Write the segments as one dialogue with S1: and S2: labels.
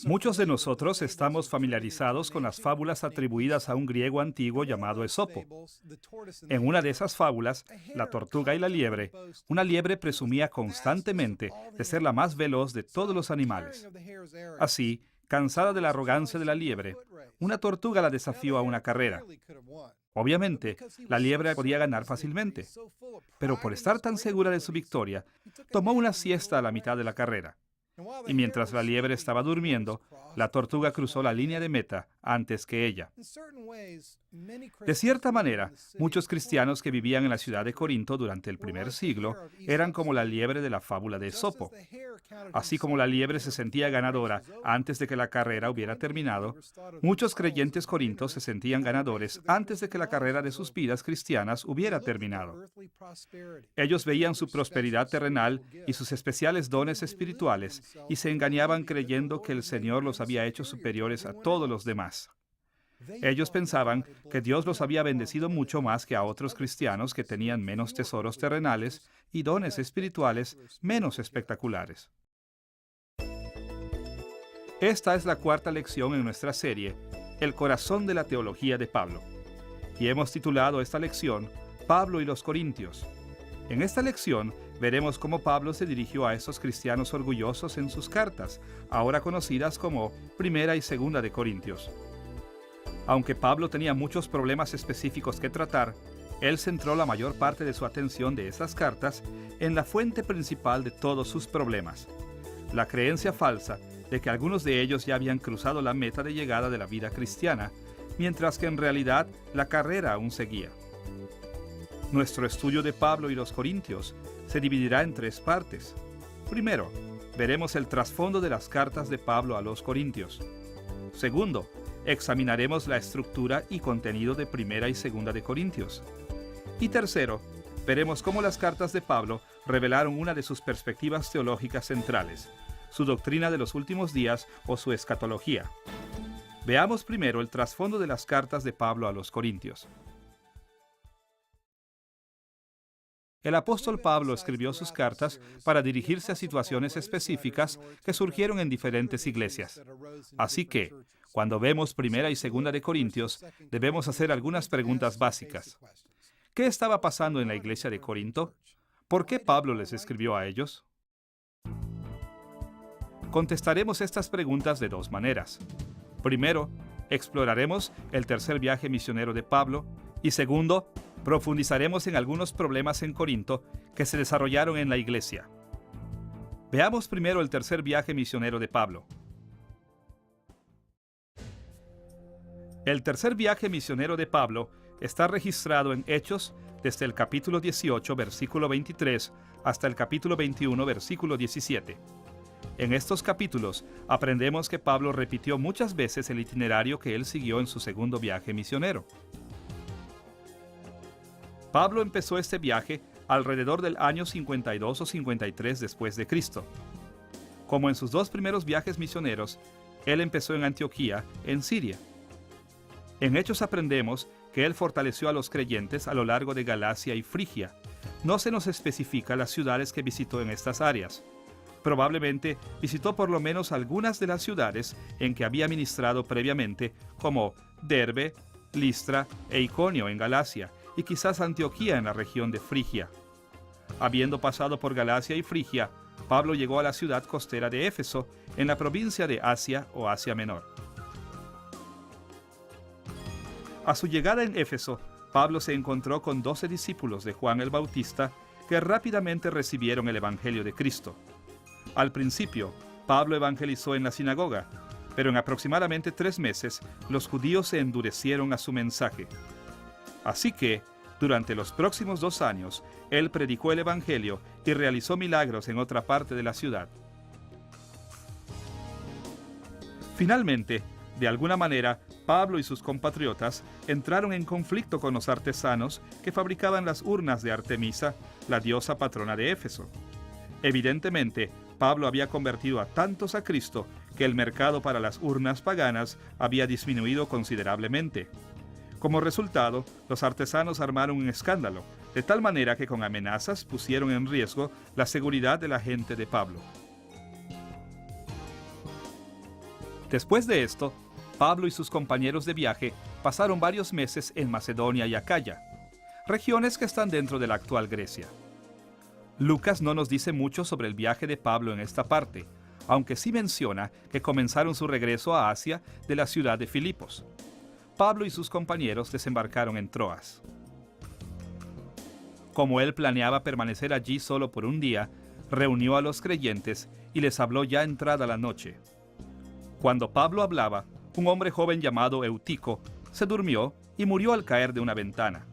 S1: Muchos de nosotros estamos familiarizados con las fábulas atribuidas a un griego antiguo llamado Esopo. En una de esas fábulas, La tortuga y la liebre, una liebre presumía constantemente de ser la más veloz de todos los animales. Así, cansada de la arrogancia de la liebre, una tortuga la desafió a una carrera. Obviamente, la liebre podía ganar fácilmente, pero por estar tan segura de su victoria, tomó una siesta a la mitad de la carrera. Y mientras la liebre estaba durmiendo, la tortuga cruzó la línea de meta antes que ella. De cierta manera, muchos cristianos que vivían en la ciudad de Corinto durante el primer siglo eran como la liebre de la fábula de Esopo. Así como la liebre se sentía ganadora antes de que la carrera hubiera terminado, muchos creyentes corintios se sentían ganadores antes de que la carrera de sus vidas cristianas hubiera terminado. Ellos veían su prosperidad terrenal y sus especiales dones espirituales y se engañaban creyendo que el Señor los había hecho superiores a todos los demás. Ellos pensaban que Dios los había bendecido mucho más que a otros cristianos que tenían menos tesoros terrenales y dones espirituales menos espectaculares. Esta es la cuarta lección en nuestra serie, El corazón de la teología de Pablo. Y hemos titulado esta lección, Pablo y los Corintios. En esta lección veremos cómo Pablo se dirigió a estos cristianos orgullosos en sus cartas, ahora conocidas como Primera y Segunda de Corintios. Aunque Pablo tenía muchos problemas específicos que tratar, él centró la mayor parte de su atención de esas cartas en la fuente principal de todos sus problemas, la creencia falsa de que algunos de ellos ya habían cruzado la meta de llegada de la vida cristiana, mientras que en realidad la carrera aún seguía. Nuestro estudio de Pablo y los Corintios se dividirá en tres partes. Primero, veremos el trasfondo de las cartas de Pablo a los Corintios. Segundo, examinaremos la estructura y contenido de Primera y Segunda de Corintios. Y tercero, veremos cómo las cartas de Pablo revelaron una de sus perspectivas teológicas centrales, su doctrina de los últimos días o su escatología. Veamos primero el trasfondo de las cartas de Pablo a los Corintios. El apóstol Pablo escribió sus cartas para dirigirse a situaciones específicas que surgieron en diferentes iglesias. Así que, cuando vemos Primera y Segunda de Corintios, debemos hacer algunas preguntas básicas. ¿Qué estaba pasando en la iglesia de Corinto? ¿Por qué Pablo les escribió a ellos? Contestaremos estas preguntas de dos maneras. Primero, exploraremos el tercer viaje misionero de Pablo y segundo, profundizaremos en algunos problemas en Corinto que se desarrollaron en la iglesia. Veamos primero el tercer viaje misionero de Pablo. El tercer viaje misionero de Pablo está registrado en Hechos desde el capítulo 18, versículo 23, hasta el capítulo 21, versículo 17. En estos capítulos aprendemos que Pablo repitió muchas veces el itinerario que él siguió en su segundo viaje misionero. Pablo empezó este viaje alrededor del año 52 o 53 después de Cristo. Como en sus dos primeros viajes misioneros, él empezó en Antioquía, en Siria. En Hechos aprendemos que él fortaleció a los creyentes a lo largo de Galacia y Frigia. No se nos especifica las ciudades que visitó en estas áreas. Probablemente visitó por lo menos algunas de las ciudades en que había ministrado previamente, como Derbe, Listra e Iconio en Galacia, y quizás Antioquía en la región de Frigia. Habiendo pasado por Galacia y Frigia, Pablo llegó a la ciudad costera de Éfeso, en la provincia de Asia o Asia Menor. A su llegada en Éfeso, Pablo se encontró con 12 discípulos de Juan el Bautista que rápidamente recibieron el Evangelio de Cristo. Al principio, Pablo evangelizó en la sinagoga, pero en aproximadamente 3 meses, los judíos se endurecieron a su mensaje. Así que, durante los próximos 2 años, él predicó el Evangelio y realizó milagros en otra parte de la ciudad. Finalmente, de alguna manera, Pablo y sus compatriotas entraron en conflicto con los artesanos que fabricaban las urnas de Artemisa, la diosa patrona de Éfeso. Evidentemente, Pablo había convertido a tantos a Cristo que el mercado para las urnas paganas había disminuido considerablemente. Como resultado, los artesanos armaron un escándalo, de tal manera que con amenazas pusieron en riesgo la seguridad de la gente de Pablo. Después de esto, Pablo y sus compañeros de viaje pasaron varios meses en Macedonia y Acaya, regiones que están dentro de la actual Grecia. Lucas no nos dice mucho sobre el viaje de Pablo en esta parte, aunque sí menciona que comenzaron su regreso a Asia de la ciudad de Filipos. Pablo y sus compañeros desembarcaron en Troas. Como él planeaba permanecer allí solo por un día, reunió a los creyentes y les habló ya entrada la noche. Cuando Pablo hablaba, un hombre joven llamado Eutico se durmió y murió al caer de una ventana.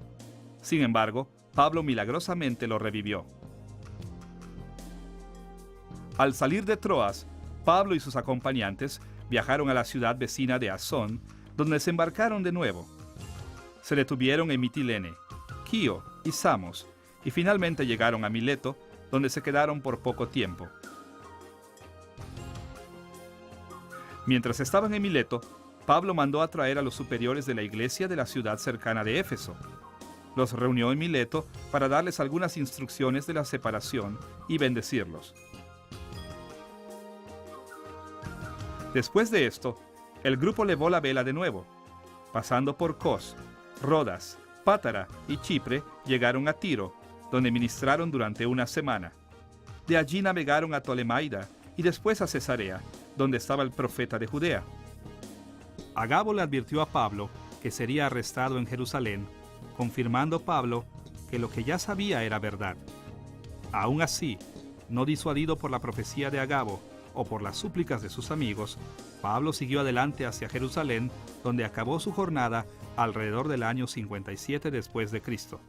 S1: Sin embargo, Pablo milagrosamente lo revivió. Al salir de Troas, Pablo y sus acompañantes viajaron a la ciudad vecina de Asón, donde desembarcaron de nuevo. Se detuvieron en Mitilene, Quío y Samos, y finalmente llegaron a Mileto, donde se quedaron por poco tiempo. Mientras estaban en Mileto, Pablo mandó a traer a los superiores de la iglesia de la ciudad cercana de Éfeso. Los reunió en Mileto para darles algunas instrucciones de la separación y bendecirlos. Después de esto, el grupo levó la vela de nuevo. Pasando por Cos, Rodas, Pátara y Chipre, llegaron a Tiro, donde ministraron durante una semana. De allí navegaron a Tolemaida y después a Cesarea, donde estaba el profeta de Judea. Agabo le advirtió a Pablo que sería arrestado en Jerusalén, confirmando Pablo que lo que ya sabía era verdad. Aún así, no disuadido por la profecía de Agabo o por las súplicas de sus amigos, Pablo siguió adelante hacia Jerusalén, donde acabó su jornada alrededor del año 57 después de Cristo.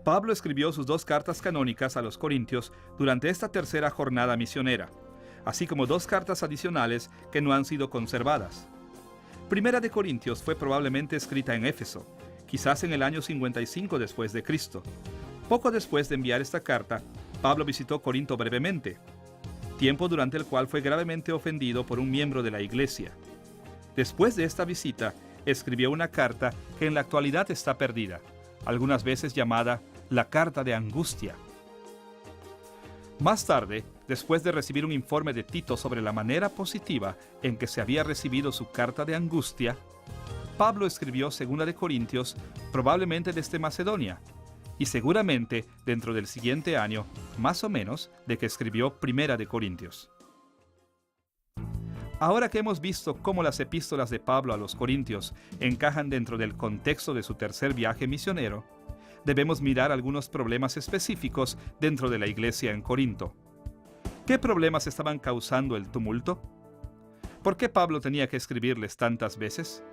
S1: Pablo escribió sus 2 cartas canónicas a los Corintios durante esta tercera jornada misionera, así como 2 cartas adicionales que no han sido conservadas. Primera de Corintios fue probablemente escrita en Éfeso, quizás en el año 55 después de Cristo. Poco después de enviar esta carta, Pablo visitó Corinto brevemente, tiempo durante el cual fue gravemente ofendido por un miembro de la iglesia. Después de esta visita, escribió una carta que en la actualidad está perdida, algunas veces llamada la Carta de Angustia. Más tarde, después de recibir un informe de Tito sobre la manera positiva en que se había recibido su Carta de Angustia, Pablo escribió 2 de Corintios, probablemente desde Macedonia, y seguramente dentro del siguiente año, más o menos, de que escribió 1 de Corintios. Ahora que hemos visto cómo las epístolas de Pablo a los Corintios encajan dentro del contexto de su tercer viaje misionero, debemos mirar algunos problemas específicos dentro de la iglesia en Corinto. ¿Qué problemas estaban causando el tumulto? ¿Por qué Pablo tenía que escribirles tantas veces?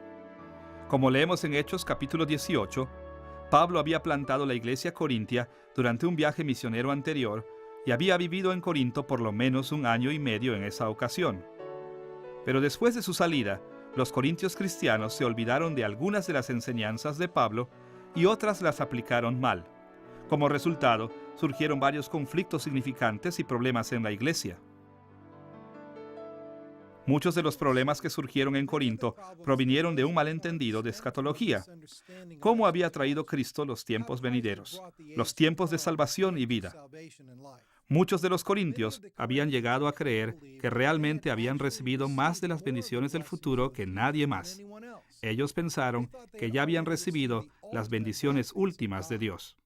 S1: Como leemos en Hechos capítulo 18, Pablo había plantado la iglesia corintia durante un viaje misionero anterior y había vivido en Corinto por lo menos 1 año y medio en esa ocasión. Pero después de su salida, los corintios cristianos se olvidaron de algunas de las enseñanzas de Pablo y otras las aplicaron mal. Como resultado, surgieron varios conflictos significantes y problemas en la iglesia. Muchos de los problemas que surgieron en Corinto provinieron de un malentendido de escatología. ¿Cómo había traído Cristo los tiempos venideros, los tiempos de salvación y vida? Muchos de los corintios habían llegado a creer que realmente habían recibido más de las bendiciones del futuro que nadie más. Ellos pensaron que ya habían recibido las bendiciones últimas de Dios.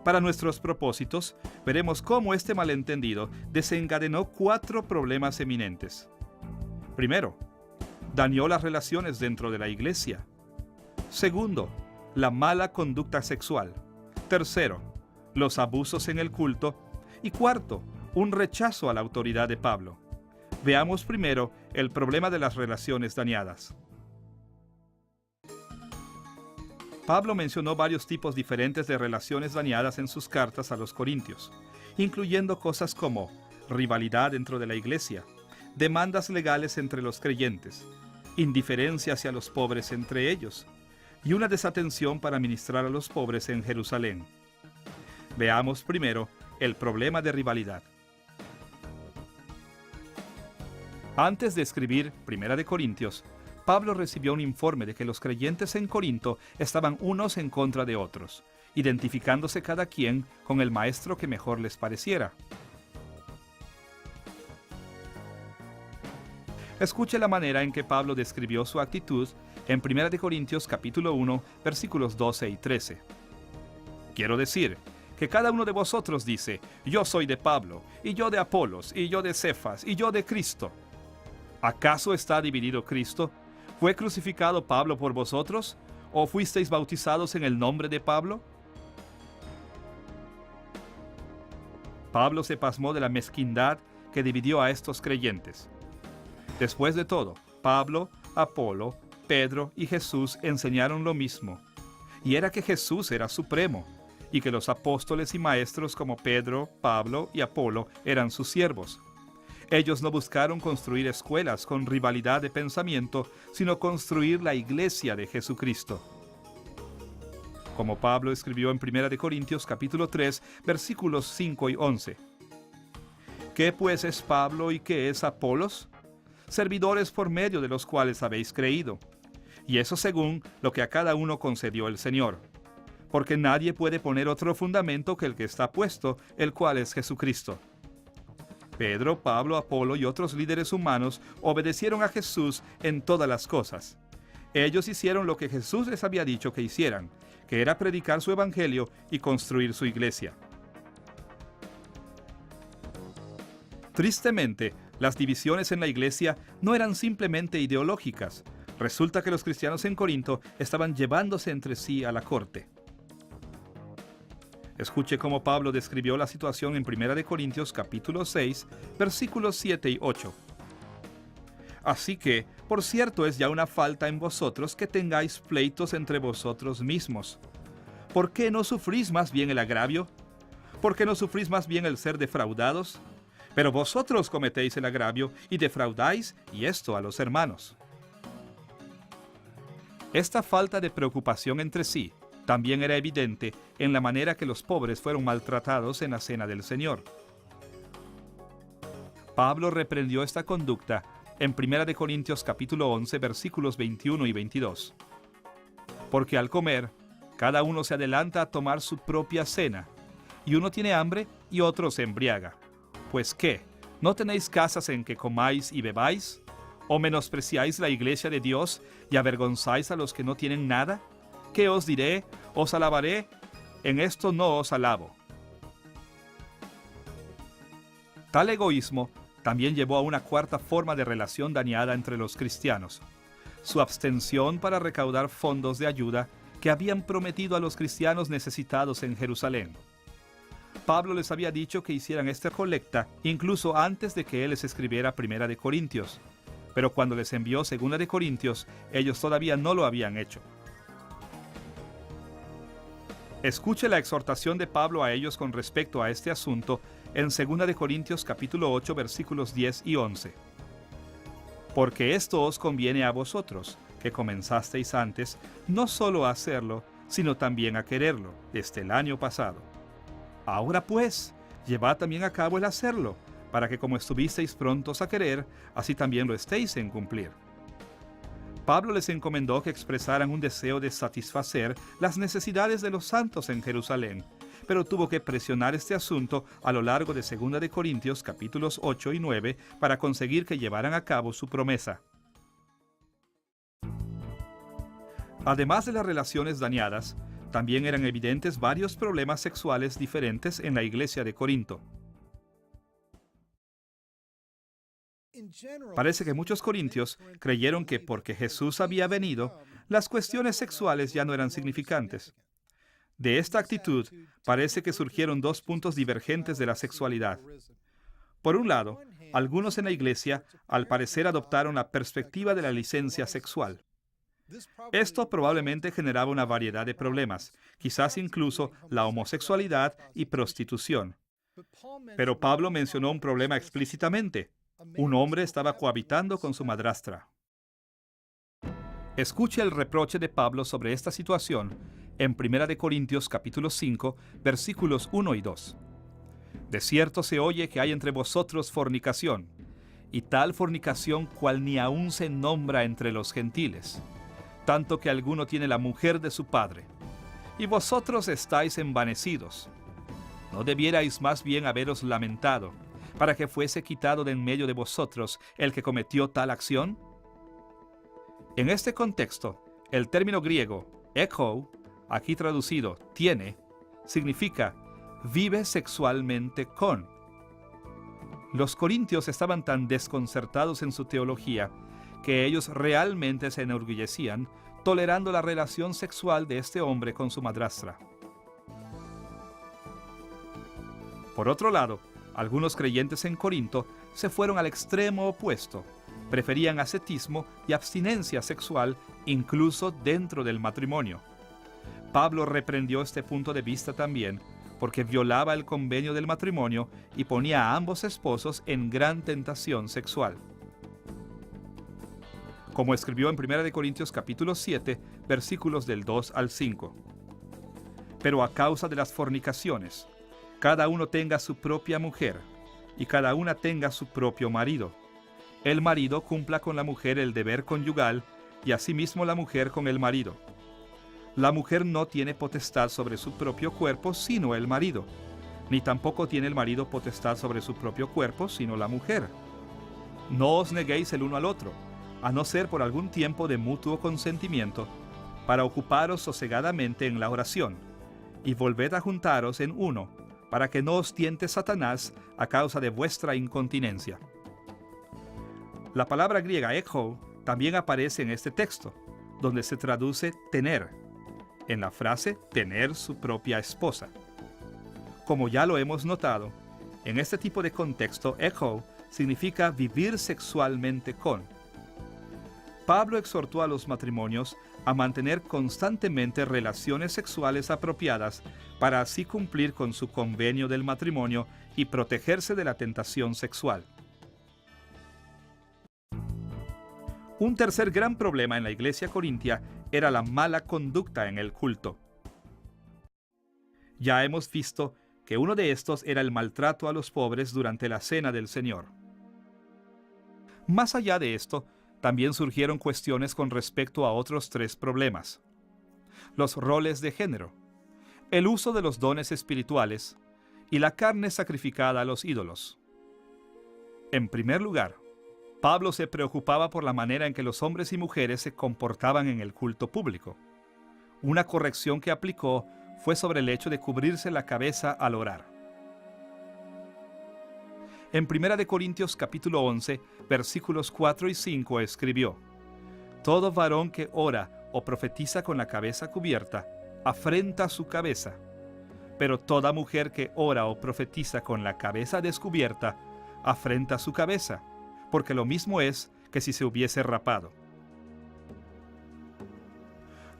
S1: Para nuestros propósitos, veremos cómo este malentendido desencadenó 4 problemas eminentes. Primero, dañó las relaciones dentro de la iglesia. Segundo, la mala conducta sexual. Tercero, los abusos en el culto. Y cuarto, un rechazo a la autoridad de Pablo. Veamos primero el problema de las relaciones dañadas. Pablo mencionó varios tipos diferentes de relaciones dañadas en sus cartas a los Corintios, incluyendo cosas como rivalidad dentro de la iglesia, demandas legales entre los creyentes, indiferencia hacia los pobres entre ellos, y una desatención para ministrar a los pobres en Jerusalén. Veamos primero el problema de rivalidad. Antes de escribir 1 de Corintios, Pablo recibió un informe de que los creyentes en Corinto estaban unos en contra de otros, identificándose cada quien con el maestro que mejor les pareciera. Escuche la manera en que Pablo describió su actitud en 1 Corintios capítulo 1, versículos 12 y 13. Quiero decir que cada uno de vosotros dice: yo soy de Pablo, y yo de Apolos, y yo de Cefas, y yo de Cristo. ¿Acaso está dividido Cristo? ¿Fue crucificado Pablo por vosotros? ¿O fuisteis bautizados en el nombre de Pablo? Pablo se pasmó de la mezquindad que dividió a estos creyentes. Después de todo, Pablo, Apolo, Pedro y Jesús enseñaron lo mismo, y era que Jesús era supremo, y que los apóstoles y maestros como Pedro, Pablo y Apolo eran sus siervos. Ellos no buscaron construir escuelas con rivalidad de pensamiento, sino construir la iglesia de Jesucristo. Como Pablo escribió en 1 Corintios capítulo 3, versículos 5 y 11. ¿Qué pues es Pablo y qué es Apolos? Servidores por medio de los cuales habéis creído, y eso según lo que a cada uno concedió el Señor. Porque nadie puede poner otro fundamento que el que está puesto, el cual es Jesucristo. Pedro, Pablo, Apolo y otros líderes humanos obedecieron a Jesús en todas las cosas. Ellos hicieron lo que Jesús les había dicho que hicieran, que era predicar su evangelio y construir su iglesia. Tristemente, las divisiones en la iglesia no eran simplemente ideológicas. Resulta que los cristianos en Corinto estaban llevándose entre sí a la corte. Escuche cómo Pablo describió la situación en 1 Corintios capítulo 6, versículos 7 y 8. Así que, por cierto, es ya una falta en vosotros que tengáis pleitos entre vosotros mismos. ¿Por qué no sufrís más bien el agravio? ¿Por qué no sufrís más bien el ser defraudados? Pero vosotros cometéis el agravio y defraudáis, y esto a los hermanos. Esta falta de preocupación entre sí también era evidente en la manera que los pobres fueron maltratados en la cena del Señor. Pablo reprendió esta conducta en 1 Corintios capítulo 11, versículos 21 y 22. Porque al comer, cada uno se adelanta a tomar su propia cena, y uno tiene hambre y otro se embriaga. Pues ¿qué? ¿No tenéis casas en que comáis y bebáis? ¿O menospreciáis la iglesia de Dios y avergonzáis a los que no tienen nada? ¿Qué os diré? ¿Os alabaré? En esto no os alabo. Tal egoísmo también llevó a una cuarta forma de relación dañada entre los cristianos: su abstención para recaudar fondos de ayuda que habían prometido a los cristianos necesitados en Jerusalén. Pablo les había dicho que hicieran esta colecta incluso antes de que él les escribiera 1 Corintios, pero cuando les envió 2 Corintios, ellos todavía no lo habían hecho. Escuche la exhortación de Pablo a ellos con respecto a este asunto en 2 Corintios capítulo 8, versículos 10 y 11. Porque esto os conviene a vosotros, que comenzasteis antes, no solo a hacerlo, sino también a quererlo, desde el año pasado. Ahora pues, llevad también a cabo el hacerlo, para que como estuvisteis prontos a querer, así también lo estéis en cumplir. Pablo les encomendó que expresaran un deseo de satisfacer las necesidades de los santos en Jerusalén, pero tuvo que presionar este asunto a lo largo de 2 Corintios capítulos 8 y 9 para conseguir que llevaran a cabo su promesa. Además de las relaciones dañadas, también eran evidentes varios problemas sexuales diferentes en la iglesia de Corinto. Parece que muchos corintios creyeron que porque Jesús había venido, las cuestiones sexuales ya no eran significantes. De esta actitud, parece que surgieron dos puntos divergentes de la sexualidad. Por un lado, algunos en la iglesia, al parecer, adoptaron la perspectiva de la licencia sexual. Esto probablemente generaba una variedad de problemas, quizás incluso la homosexualidad y prostitución. Pero Pablo mencionó un problema explícitamente. Un hombre estaba cohabitando con su madrastra. Escuche el reproche de Pablo sobre esta situación en 1 Corintios capítulo 5, versículos 1 y 2. De cierto se oye que hay entre vosotros fornicación, y tal fornicación cual ni aun se nombra entre los gentiles, tanto que alguno tiene la mujer de su padre. Y vosotros estáis envanecidos. ¿No debierais más bien haberos lamentado? para que fuese quitado de en medio de vosotros el que cometió tal acción? En este contexto, el término griego echo, aquí traducido tiene, significa vive sexualmente con. Los corintios estaban tan desconcertados en su teología que ellos realmente se enorgullecían tolerando la relación sexual de este hombre con su madrastra. Por otro lado, algunos creyentes en Corinto se fueron al extremo opuesto. Preferían ascetismo y abstinencia sexual incluso dentro del matrimonio. Pablo reprendió este punto de vista también porque violaba el convenio del matrimonio y ponía a ambos esposos en gran tentación sexual. Como escribió en 1 Corintios capítulo 7, versículos del 2 al 5. Pero a causa de las fornicaciones, cada uno tenga su propia mujer, y cada una tenga su propio marido. El marido cumpla con la mujer el deber conyugal, y asimismo la mujer con el marido. La mujer no tiene potestad sobre su propio cuerpo, sino el marido, ni tampoco tiene el marido potestad sobre su propio cuerpo, sino la mujer. No os neguéis el uno al otro, a no ser por algún tiempo de mutuo consentimiento, para ocuparos sosegadamente en la oración, y volved a juntaros en uno, para que no os tiente Satanás a causa de vuestra incontinencia. La palabra griega echo también aparece en este texto, donde se traduce tener, en la frase tener su propia esposa. Como ya lo hemos notado, en este tipo de contexto echo significa vivir sexualmente con. Pablo exhortó a los matrimonios a mantener constantemente relaciones sexuales apropiadas para así cumplir con su convenio del matrimonio y protegerse de la tentación sexual. Un tercer gran problema en la iglesia corintia era la mala conducta en el culto. Ya hemos visto que uno de estos era el maltrato a los pobres durante la cena del Señor. Más allá de esto, también surgieron cuestiones con respecto a otros tres problemas: los roles de género, el uso de los dones espirituales y la carne sacrificada a los ídolos. En primer lugar, Pablo se preocupaba por la manera en que los hombres y mujeres se comportaban en el culto público. Una corrección que aplicó fue sobre el hecho de cubrirse la cabeza al orar. En 1 Corintios capítulo 11, versículos 4 y 5 escribió: Todo varón que ora o profetiza con la cabeza cubierta, afrenta su cabeza. Pero toda mujer que ora o profetiza con la cabeza descubierta, afrenta su cabeza, porque lo mismo es que si se hubiese rapado.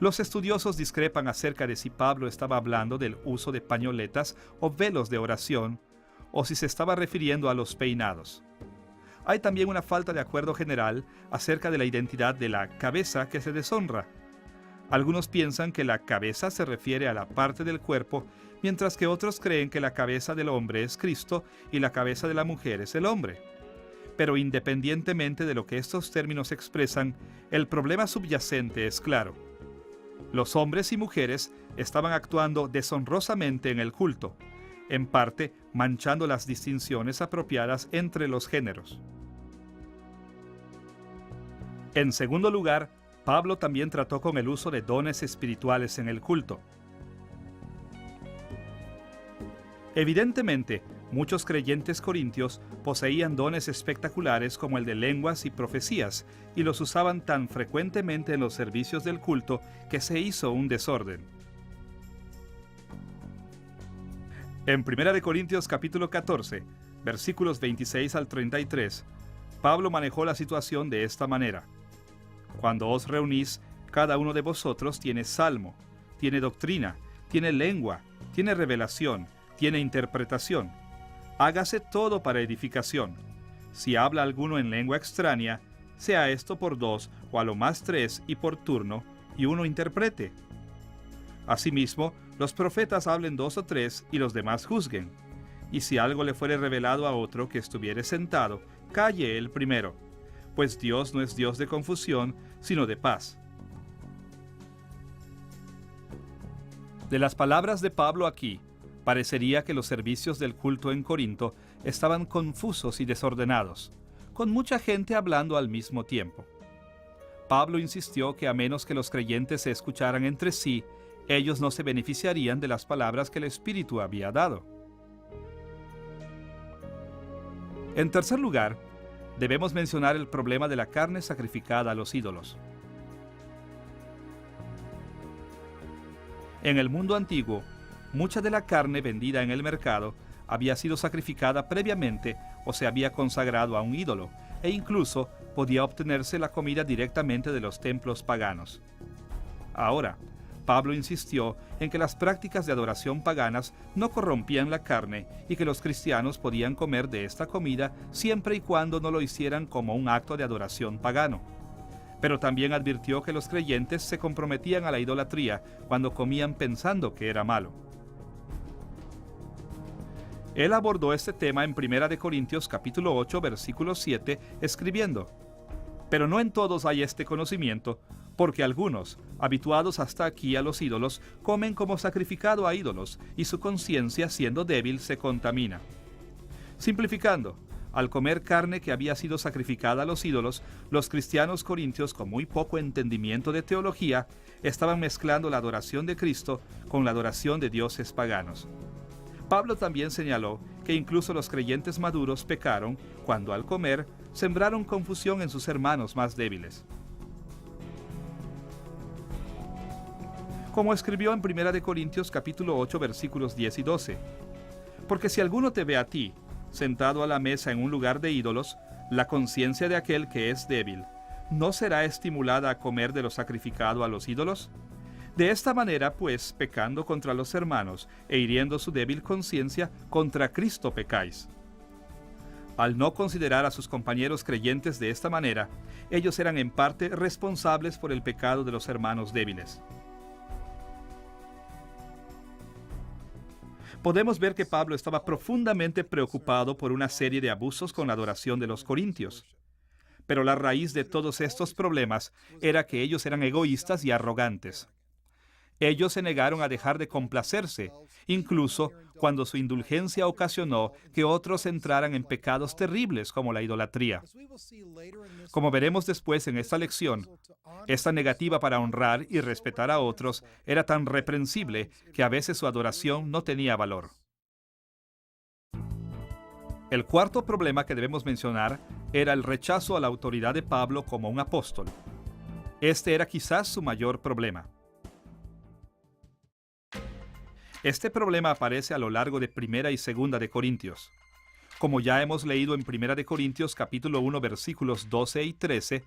S1: Los estudiosos discrepan acerca de si Pablo estaba hablando del uso de pañoletas o velos de oración, o si se estaba refiriendo a los peinados. Hay también una falta de acuerdo general acerca de la identidad de la cabeza que se deshonra. Algunos piensan que la cabeza se refiere a la parte del cuerpo, mientras que otros creen que la cabeza del hombre es Cristo y la cabeza de la mujer es el hombre. Pero independientemente de lo que estos términos expresan, el problema subyacente es claro. Los hombres y mujeres estaban actuando deshonrosamente en el culto, en parte manchando las distinciones apropiadas entre los géneros. En segundo lugar, Pablo también trató con el uso de dones espirituales en el culto. Evidentemente, muchos creyentes corintios poseían dones espectaculares como el de lenguas y profecías, y los usaban tan frecuentemente en los servicios del culto que se hizo un desorden. En 1 Corintios capítulo 14, versículos 26 al 33, Pablo manejó la situación de esta manera: Cuando os reunís, cada uno de vosotros tiene salmo, tiene doctrina, tiene lengua, tiene revelación, tiene interpretación. Hágase todo para edificación. Si habla alguno en lengua extraña, sea esto por 2 o a lo más 3 y por turno, y uno interprete. Asimismo, los profetas hablen 2 o 3 y los demás juzguen. Y si algo le fuere revelado a otro que estuviere sentado, calle él primero, pues Dios no es Dios de confusión, sino de paz. De las palabras de Pablo aquí, parecería que los servicios del culto en Corinto estaban confusos y desordenados, con mucha gente hablando al mismo tiempo. Pablo insistió que a menos que los creyentes se escucharan entre sí, ellos no se beneficiarían de las palabras que el Espíritu había dado. En tercer lugar, debemos mencionar el problema de la carne sacrificada a los ídolos. En el mundo antiguo, mucha de la carne vendida en el mercado había sido sacrificada previamente o se había consagrado a un ídolo, e incluso podía obtenerse la comida directamente de los templos paganos. Ahora, Pablo insistió en que las prácticas de adoración paganas no corrompían la carne y que los cristianos podían comer de esta comida siempre y cuando no lo hicieran como un acto de adoración pagano. Pero también advirtió que los creyentes se comprometían a la idolatría cuando comían pensando que era malo. Él abordó este tema en 1 Corintios capítulo 8, versículo 7, escribiendo: «Pero no en todos hay este conocimiento, porque algunos, habituados hasta aquí a los ídolos, comen como sacrificado a ídolos, y su conciencia, siendo débil, se contamina». Simplificando, al comer carne que había sido sacrificada a los ídolos, los cristianos corintios, con muy poco entendimiento de teología, estaban mezclando la adoración de Cristo con la adoración de dioses paganos. Pablo también señaló que incluso los creyentes maduros pecaron cuando al comer sembraron confusión en sus hermanos más débiles. Como escribió en 1 Corintios capítulo 8 versículos 10 y 12, «Porque si alguno te ve a ti, sentado a la mesa en un lugar de ídolos, la conciencia de aquel que es débil, ¿no será estimulada a comer de lo sacrificado a los ídolos? De esta manera, pues, pecando contra los hermanos e hiriendo su débil conciencia, contra Cristo pecáis». Al no considerar a sus compañeros creyentes de esta manera, ellos eran en parte responsables por el pecado de los hermanos débiles. Podemos ver que Pablo estaba profundamente preocupado por una serie de abusos con la adoración de los corintios. Pero la raíz de todos estos problemas era que ellos eran egoístas y arrogantes. Ellos se negaron a dejar de complacerse, incluso cuando su indulgencia ocasionó que otros entraran en pecados terribles como la idolatría. Como veremos después en esta lección, esta negativa para honrar y respetar a otros era tan reprensible que a veces su adoración no tenía valor. El cuarto problema que debemos mencionar era el rechazo a la autoridad de Pablo como un apóstol. Este era quizás su mayor problema. Este problema aparece a lo largo de 1 y 2 de Corintios. Como ya hemos leído en 1 de Corintios capítulo 1 versículos 12 y 13,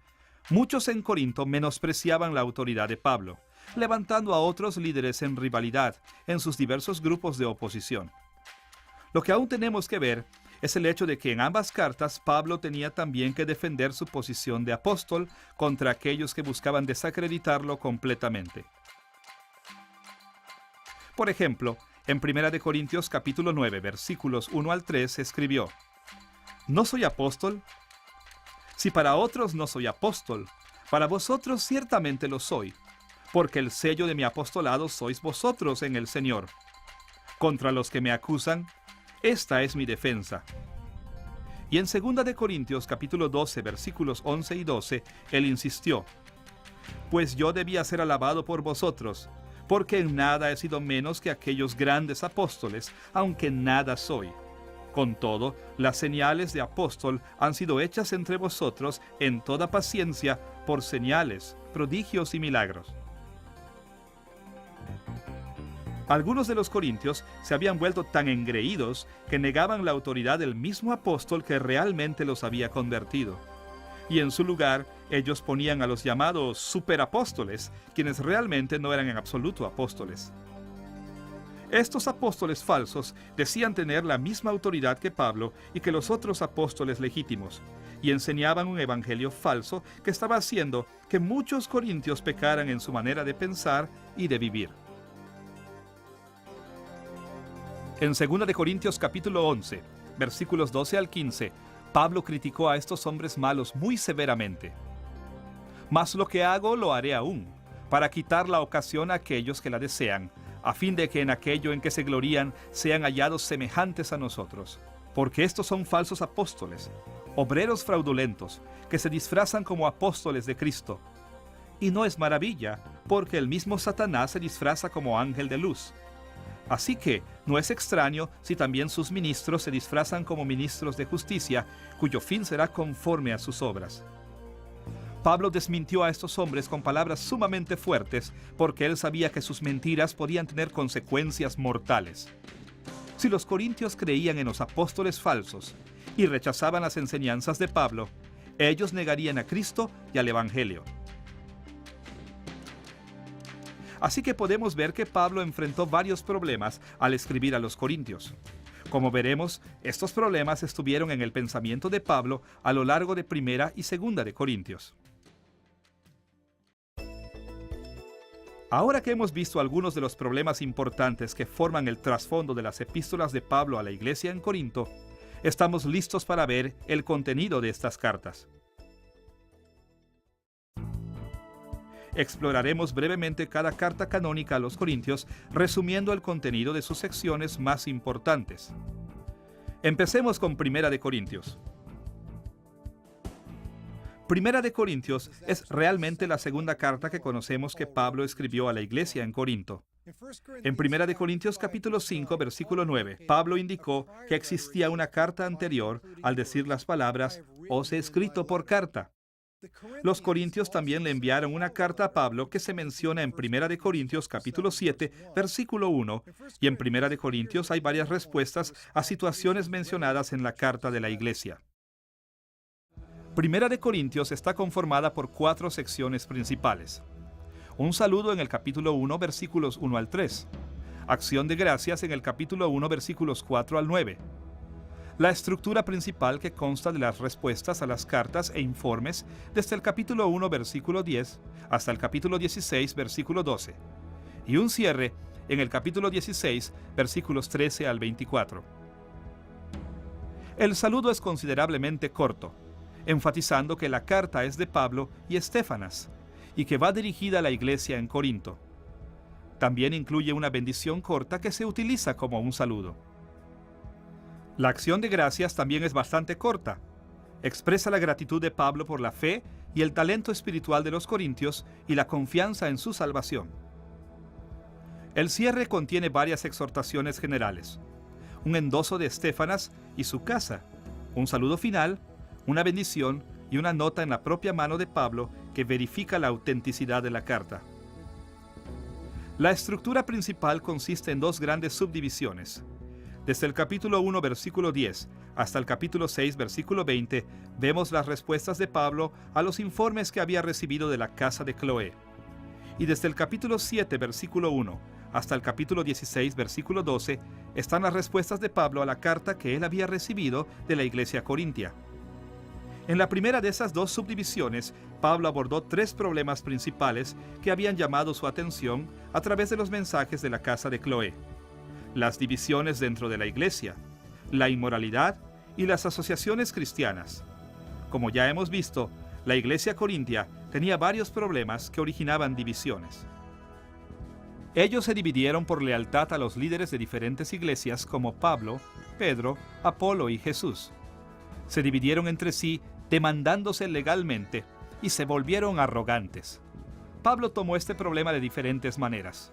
S1: muchos en Corinto menospreciaban la autoridad de Pablo, levantando a otros líderes en rivalidad en sus diversos grupos de oposición. Lo que aún tenemos que ver es el hecho de que en ambas cartas Pablo tenía también que defender su posición de apóstol contra aquellos que buscaban desacreditarlo completamente. Por ejemplo, en 1 Corintios capítulo 9, versículos 1 al 3, escribió: «¿No soy apóstol? Si para otros no soy apóstol, para vosotros ciertamente lo soy, porque el sello de mi apostolado sois vosotros en el Señor. Contra los que me acusan, esta es mi defensa». Y en 2 Corintios capítulo 12, versículos 11 y 12, él insistió: «Pues yo debía ser alabado por vosotros, porque en nada he sido menos que aquellos grandes apóstoles, aunque nada soy. Con todo, las señales de apóstol han sido hechas entre vosotros en toda paciencia por señales, prodigios y milagros». Algunos de los corintios se habían vuelto tan engreídos que negaban la autoridad del mismo apóstol que realmente los había convertido. Y en su lugar, ellos ponían a los llamados superapóstoles, quienes realmente no eran en absoluto apóstoles. Estos apóstoles falsos decían tener la misma autoridad que Pablo y que los otros apóstoles legítimos, y enseñaban un evangelio falso que estaba haciendo que muchos corintios pecaran en su manera de pensar y de vivir. En 2 de Corintios capítulo 11, versículos 12 al 15, Pablo criticó a estos hombres malos muy severamente. «Mas lo que hago lo haré aún, para quitar la ocasión a aquellos que la desean, a fin de que en aquello en que se glorían sean hallados semejantes a nosotros. Porque estos son falsos apóstoles, obreros fraudulentos, que se disfrazan como apóstoles de Cristo. Y no es maravilla, porque el mismo Satanás se disfraza como ángel de luz. Así que no es extraño si también sus ministros se disfrazan como ministros de justicia, cuyo fin será conforme a sus obras. Pablo desmintió a estos hombres con palabras sumamente fuertes, porque él sabía que sus mentiras podían tener consecuencias mortales. Si los corintios creían en los apóstoles falsos y rechazaban las enseñanzas de Pablo, ellos negarían a Cristo y al Evangelio. Así que podemos ver que Pablo enfrentó varios problemas al escribir a los corintios. Como veremos, estos problemas estuvieron en el pensamiento de Pablo a lo largo de Primera y Segunda de Corintios. Ahora que hemos visto algunos de los problemas importantes que forman el trasfondo de las epístolas de Pablo a la iglesia en Corinto, estamos listos para ver el contenido de estas cartas. Exploraremos brevemente cada carta canónica a los Corintios, resumiendo el contenido de sus secciones más importantes. Empecemos con Primera de Corintios. Primera de Corintios es realmente la segunda carta que conocemos que Pablo escribió a la iglesia en Corinto. En Primera de Corintios capítulo 5, versículo 9, Pablo indicó que existía una carta anterior al decir las palabras, «Os he escrito por carta». Los corintios también le enviaron una carta a Pablo que se menciona en Primera de Corintios capítulo 7, versículo 1, y en Primera de Corintios hay varias respuestas a situaciones mencionadas en la carta de la iglesia. Primera de Corintios está conformada por 4 secciones principales. Un saludo en el capítulo 1, versículos 1 al 3. Acción de gracias en el capítulo 1, versículos 4 al 9. La estructura principal que consta de las respuestas a las cartas e informes desde el capítulo 1, versículo 10, hasta el capítulo 16, versículo 12. Y un cierre en el capítulo 16, versículos 13 al 24. El saludo es considerablemente corto, enfatizando que la carta es de Pablo y Estéfanas, y que va dirigida a la iglesia en Corinto. También incluye una bendición corta que se utiliza como un saludo. La acción de gracias también es bastante corta. Expresa la gratitud de Pablo por la fe y el talento espiritual de los corintios y la confianza en su salvación. El cierre contiene varias exhortaciones generales, un endoso de Estéfanas y su casa, un saludo final, una bendición y una nota en la propia mano de Pablo que verifica la autenticidad de la carta. La estructura principal consiste en 2 grandes subdivisiones. Desde el capítulo 1, versículo 10, hasta el capítulo 6, versículo 20, vemos las respuestas de Pablo a los informes que había recibido de la casa de Cloé. Y desde el capítulo 7, versículo 1, hasta el capítulo 16, versículo 12, están las respuestas de Pablo a la carta que él había recibido de la iglesia corintia. En la primera de esas 2 subdivisiones, Pablo abordó 3 problemas principales que habían llamado su atención a través de los mensajes de la casa de Cloé: las divisiones dentro de la iglesia, la inmoralidad y las asociaciones cristianas. Como ya hemos visto, la iglesia corintia tenía varios problemas que originaban divisiones. Ellos se dividieron por lealtad a los líderes de diferentes iglesias como Pablo, Pedro, Apolo y Jesús. Se dividieron entre sí demandándose legalmente y se volvieron arrogantes. Pablo tomó este problema de diferentes maneras.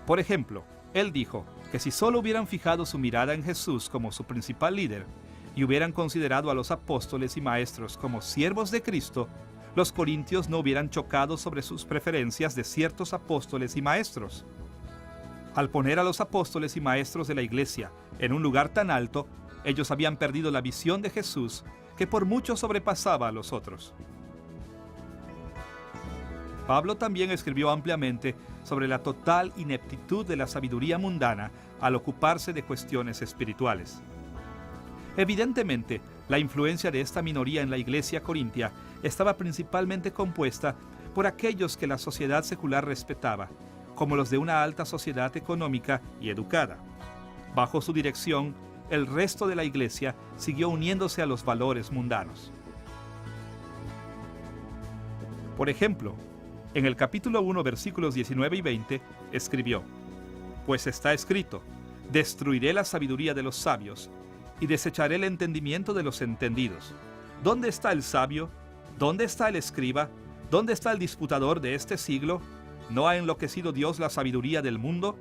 S1: Por ejemplo, él dijo que si solo hubieran fijado su mirada en Jesús como su principal líder y hubieran considerado a los apóstoles y maestros como siervos de Cristo, los corintios no hubieran chocado sobre sus preferencias de ciertos apóstoles y maestros. Al poner a los apóstoles y maestros de la iglesia en un lugar tan alto, ellos habían perdido la visión de Jesús que por mucho sobrepasaba a los otros. Pablo también escribió ampliamente sobre la total ineptitud de la sabiduría mundana al ocuparse de cuestiones espirituales. Evidentemente, la influencia de esta minoría en la iglesia corintia estaba principalmente compuesta por aquellos que la sociedad secular respetaba, como los de una alta sociedad económica y educada. Bajo su dirección, el resto de la iglesia siguió uniéndose a los valores mundanos. Por ejemplo, en el capítulo 1, versículos 19 y 20, escribió: «Pues está escrito, Destruiré la sabiduría de los sabios y desecharé el entendimiento de los entendidos. ¿Dónde está el sabio? ¿Dónde está el escriba? ¿Dónde está el disputador de este siglo? ¿No ha enloquecido Dios la sabiduría del mundo?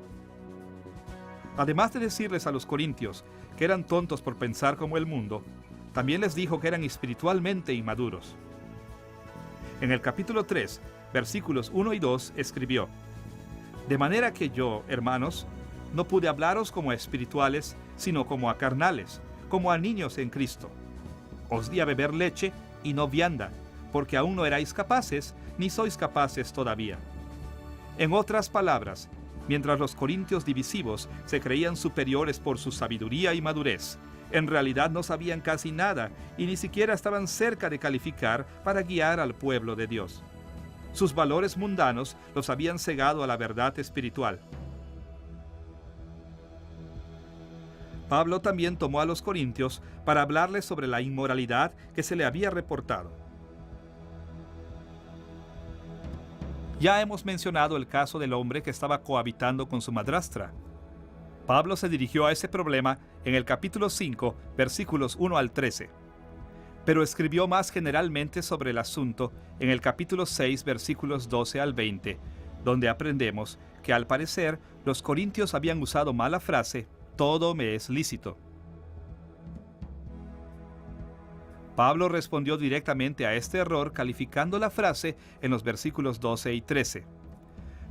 S1: Además de decirles a los corintios que eran tontos por pensar como el mundo, también les dijo que eran espiritualmente inmaduros. En el capítulo 3, versículos 1 y 2, escribió: De manera que yo, hermanos, no pude hablaros como a espirituales, sino como a carnales, como a niños en Cristo. Os di a beber leche y no vianda, porque aún no erais capaces, ni sois capaces todavía. En otras palabras, mientras los corintios divisivos se creían superiores por su sabiduría y madurez, en realidad no sabían casi nada y ni siquiera estaban cerca de calificar para guiar al pueblo de Dios. Sus valores mundanos los habían cegado a la verdad espiritual. Pablo también tomó a los corintios para hablarles sobre la inmoralidad que se le había reportado. Ya hemos mencionado el caso del hombre que estaba cohabitando con su madrastra. Pablo se dirigió a ese problema en el capítulo 5, versículos 1 al 13. Pero escribió más generalmente sobre el asunto en el capítulo 6, versículos 12 al 20, donde aprendemos que al parecer los corintios habían usado mal la frase «todo me es lícito». Pablo respondió directamente a este error calificando la frase en los versículos 12 y 13.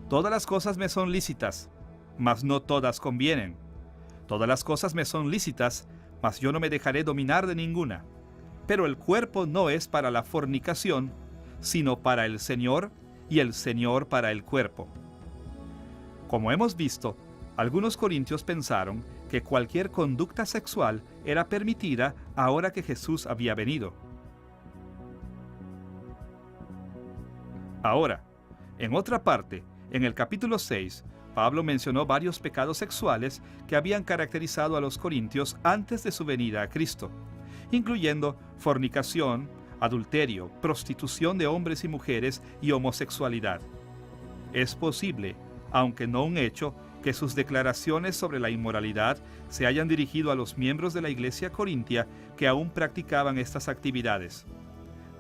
S1: Todas las cosas me son lícitas, mas no todas convienen. Todas las cosas me son lícitas, mas yo no me dejaré dominar de ninguna. Pero el cuerpo no es para la fornicación, sino para el Señor, y el Señor para el cuerpo. Como hemos visto, algunos corintios pensaron que cualquier conducta sexual era permitida ahora que Jesús había venido. Ahora, en otra parte, en el capítulo 6, Pablo mencionó varios pecados sexuales que habían caracterizado a los corintios antes de su venida a Cristo, incluyendo fornicación, adulterio, prostitución de hombres y mujeres y homosexualidad. Es posible, aunque no un hecho, que sus declaraciones sobre la inmoralidad se hayan dirigido a los miembros de la iglesia corintia que aún practicaban estas actividades.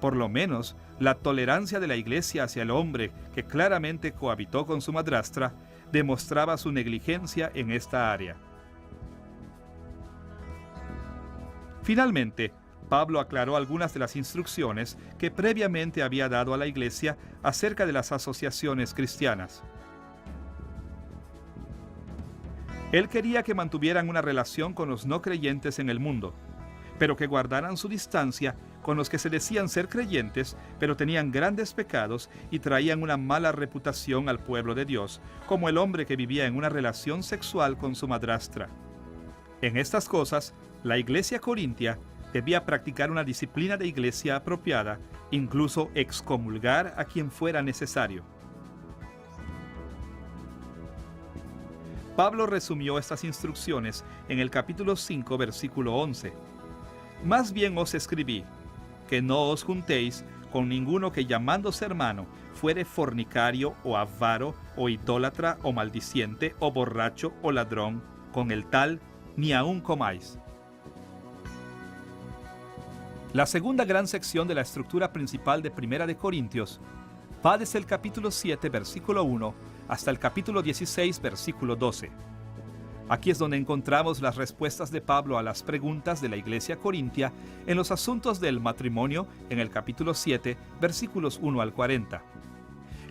S1: Por lo menos, la tolerancia de la iglesia hacia el hombre que claramente cohabitó con su madrastra demostraba su negligencia en esta área. Finalmente, Pablo aclaró algunas de las instrucciones que previamente había dado a la iglesia acerca de las asociaciones cristianas. Él quería que mantuvieran una relación con los no creyentes en el mundo, pero que guardaran su distancia con los que se decían ser creyentes, pero tenían grandes pecados y traían una mala reputación al pueblo de Dios, como el hombre que vivía en una relación sexual con su madrastra. En estas cosas, la iglesia corintia debía practicar una disciplina de iglesia apropiada, incluso excomulgar a quien fuera necesario. Pablo resumió estas instrucciones en el capítulo 5, versículo 11. Más bien os escribí, que no os juntéis con ninguno que llamándose hermano fuere fornicario o avaro o idólatra o maldiciente o borracho o ladrón, con el tal ni aun comáis. La segunda gran sección de la estructura principal de Primera de Corintios va desde el capítulo 7, versículo 1, hasta el capítulo 16, versículo 12. Aquí es donde encontramos las respuestas de Pablo a las preguntas de la iglesia corintia en los asuntos del matrimonio en el capítulo 7, versículos 1 al 40.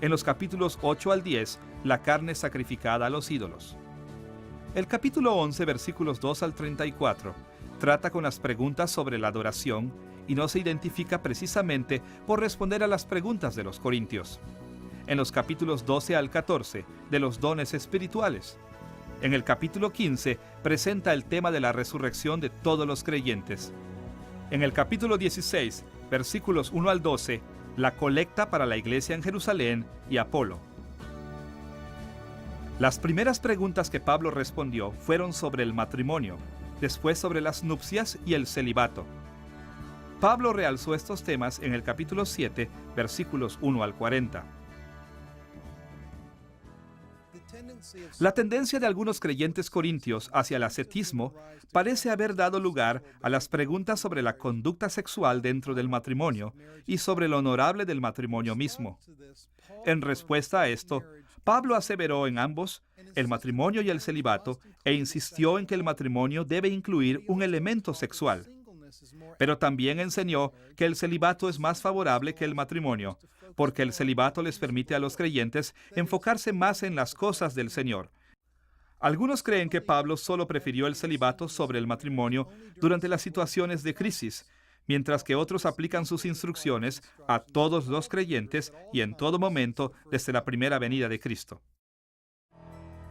S1: En los capítulos 8 al 10, la carne sacrificada a los ídolos. El capítulo 11, versículos 2 al 34, trata con las preguntas sobre la adoración y no se identifica precisamente por responder a las preguntas de los corintios. En los capítulos 12 al 14, de los dones espirituales. En el capítulo 15, presenta el tema de la resurrección de todos los creyentes. En el capítulo 16, versículos 1 al 12, la colecta para la iglesia en Jerusalén y Apolo. Las primeras preguntas que Pablo respondió fueron sobre el matrimonio, después sobre las nupcias y el celibato. Pablo realzó estos temas en el capítulo 7, versículos 1 al 40. La tendencia de algunos creyentes corintios hacia el ascetismo parece haber dado lugar a las preguntas sobre la conducta sexual dentro del matrimonio y sobre lo honorable del matrimonio mismo. En respuesta a esto, Pablo aseveró en ambos el matrimonio y el celibato e insistió en que el matrimonio debe incluir un elemento sexual. Pero también enseñó que el celibato es más favorable que el matrimonio, porque el celibato les permite a los creyentes enfocarse más en las cosas del Señor. Algunos creen que Pablo solo prefirió el celibato sobre el matrimonio durante las situaciones de crisis, mientras que otros aplican sus instrucciones a todos los creyentes y en todo momento desde la primera venida de Cristo.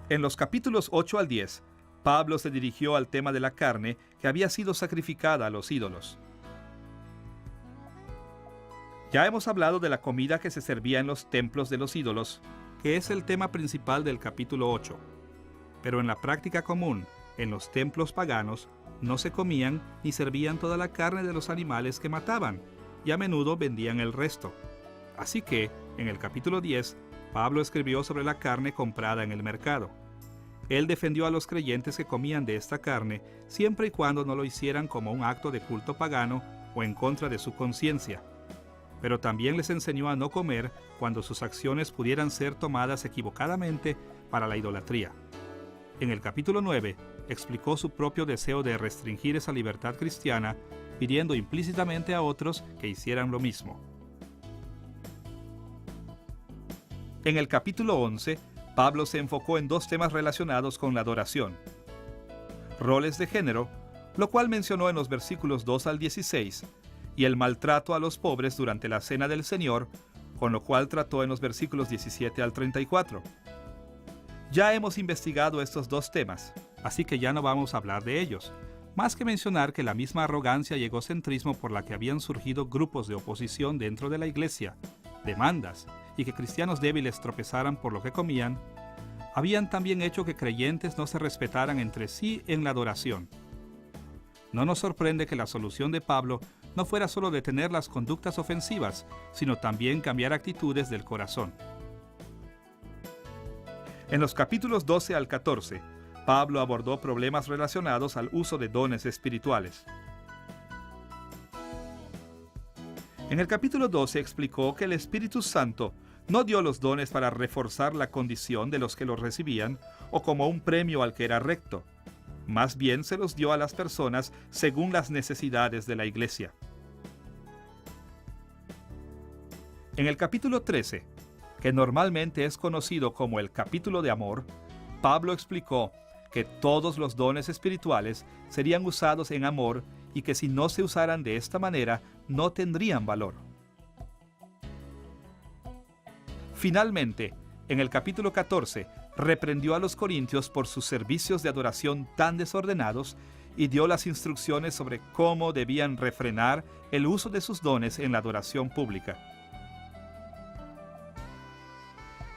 S1: En los capítulos 8 al 10, Pablo se dirigió al tema de la carne que había sido sacrificada a los ídolos. Ya hemos hablado de la comida que se servía en los templos de los ídolos, que es el tema principal del capítulo 8. Pero en la práctica común, en los templos paganos, no se comían ni servían toda la carne de los animales que mataban, y a menudo vendían el resto. Así que, en el capítulo 10, Pablo escribió sobre la carne comprada en el mercado. Él defendió a los creyentes que comían de esta carne, siempre y cuando no lo hicieran como un acto de culto pagano o en contra de su conciencia. Pero también les enseñó a no comer cuando sus acciones pudieran ser tomadas equivocadamente para la idolatría. En el capítulo 9, explicó su propio deseo de restringir esa libertad cristiana, pidiendo implícitamente a otros que hicieran lo mismo. En el capítulo 11, Pablo se enfocó en dos temas relacionados con la adoración: roles de género, lo cual mencionó en los versículos 2 al 16, y el maltrato a los pobres durante la Cena del Señor, con lo cual trató en los versículos 17 al 34. Ya hemos investigado estos dos temas, así que ya no vamos a hablar de ellos, más que mencionar que la misma arrogancia y egocentrismo por la que habían surgido grupos de oposición dentro de la iglesia, demandas, y que cristianos débiles tropezaran por lo que comían, habían también hecho que creyentes no se respetaran entre sí en la adoración. No nos sorprende que la solución de Pablo no fuera solo detener las conductas ofensivas, sino también cambiar actitudes del corazón. En los capítulos 12 al 14, Pablo abordó problemas relacionados al uso de dones espirituales. En el capítulo 12 explicó que el Espíritu Santo no dio los dones para reforzar la condición de los que los recibían o como un premio al que era recto. Más bien se los dio a las personas según las necesidades de la iglesia. En el capítulo 13, que normalmente es conocido como el capítulo de amor, Pablo explicó que todos los dones espirituales serían usados en amor y que si no se usaran de esta manera, no tendrían valor. Finalmente, en el capítulo 14, reprendió a los corintios por sus servicios de adoración tan desordenados y dio las instrucciones sobre cómo debían refrenar el uso de sus dones en la adoración pública.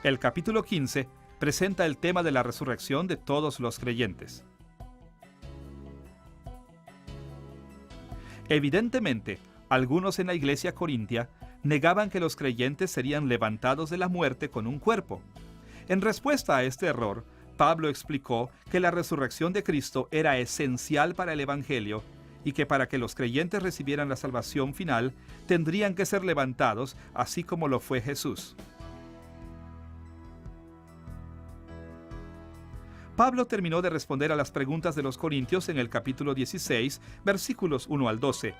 S1: El capítulo 15 presenta el tema de la resurrección de todos los creyentes. Evidentemente, algunos en la iglesia corintia negaban que los creyentes serían levantados de la muerte con un cuerpo. En respuesta a este error, Pablo explicó que la resurrección de Cristo era esencial para el Evangelio y que para que los creyentes recibieran la salvación final, tendrían que ser levantados así como lo fue Jesús. Pablo terminó de responder a las preguntas de los corintios en el capítulo 16, versículos 1 al 12,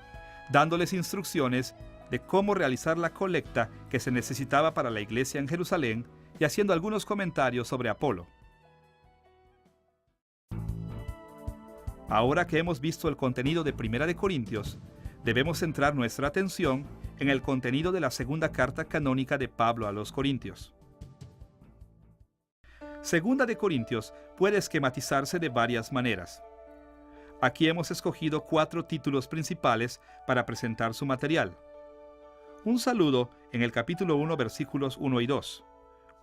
S1: dándoles instrucciones de cómo realizar la colecta que se necesitaba para la iglesia en Jerusalén y haciendo algunos comentarios sobre Apolo. Ahora que hemos visto el contenido de Primera de Corintios, debemos centrar nuestra atención en el contenido de la segunda carta canónica de Pablo a los Corintios. Segunda de Corintios puede esquematizarse de varias maneras. Aquí hemos escogido 4 títulos principales para presentar su material. Un saludo en el capítulo 1, versículos 1 y 2.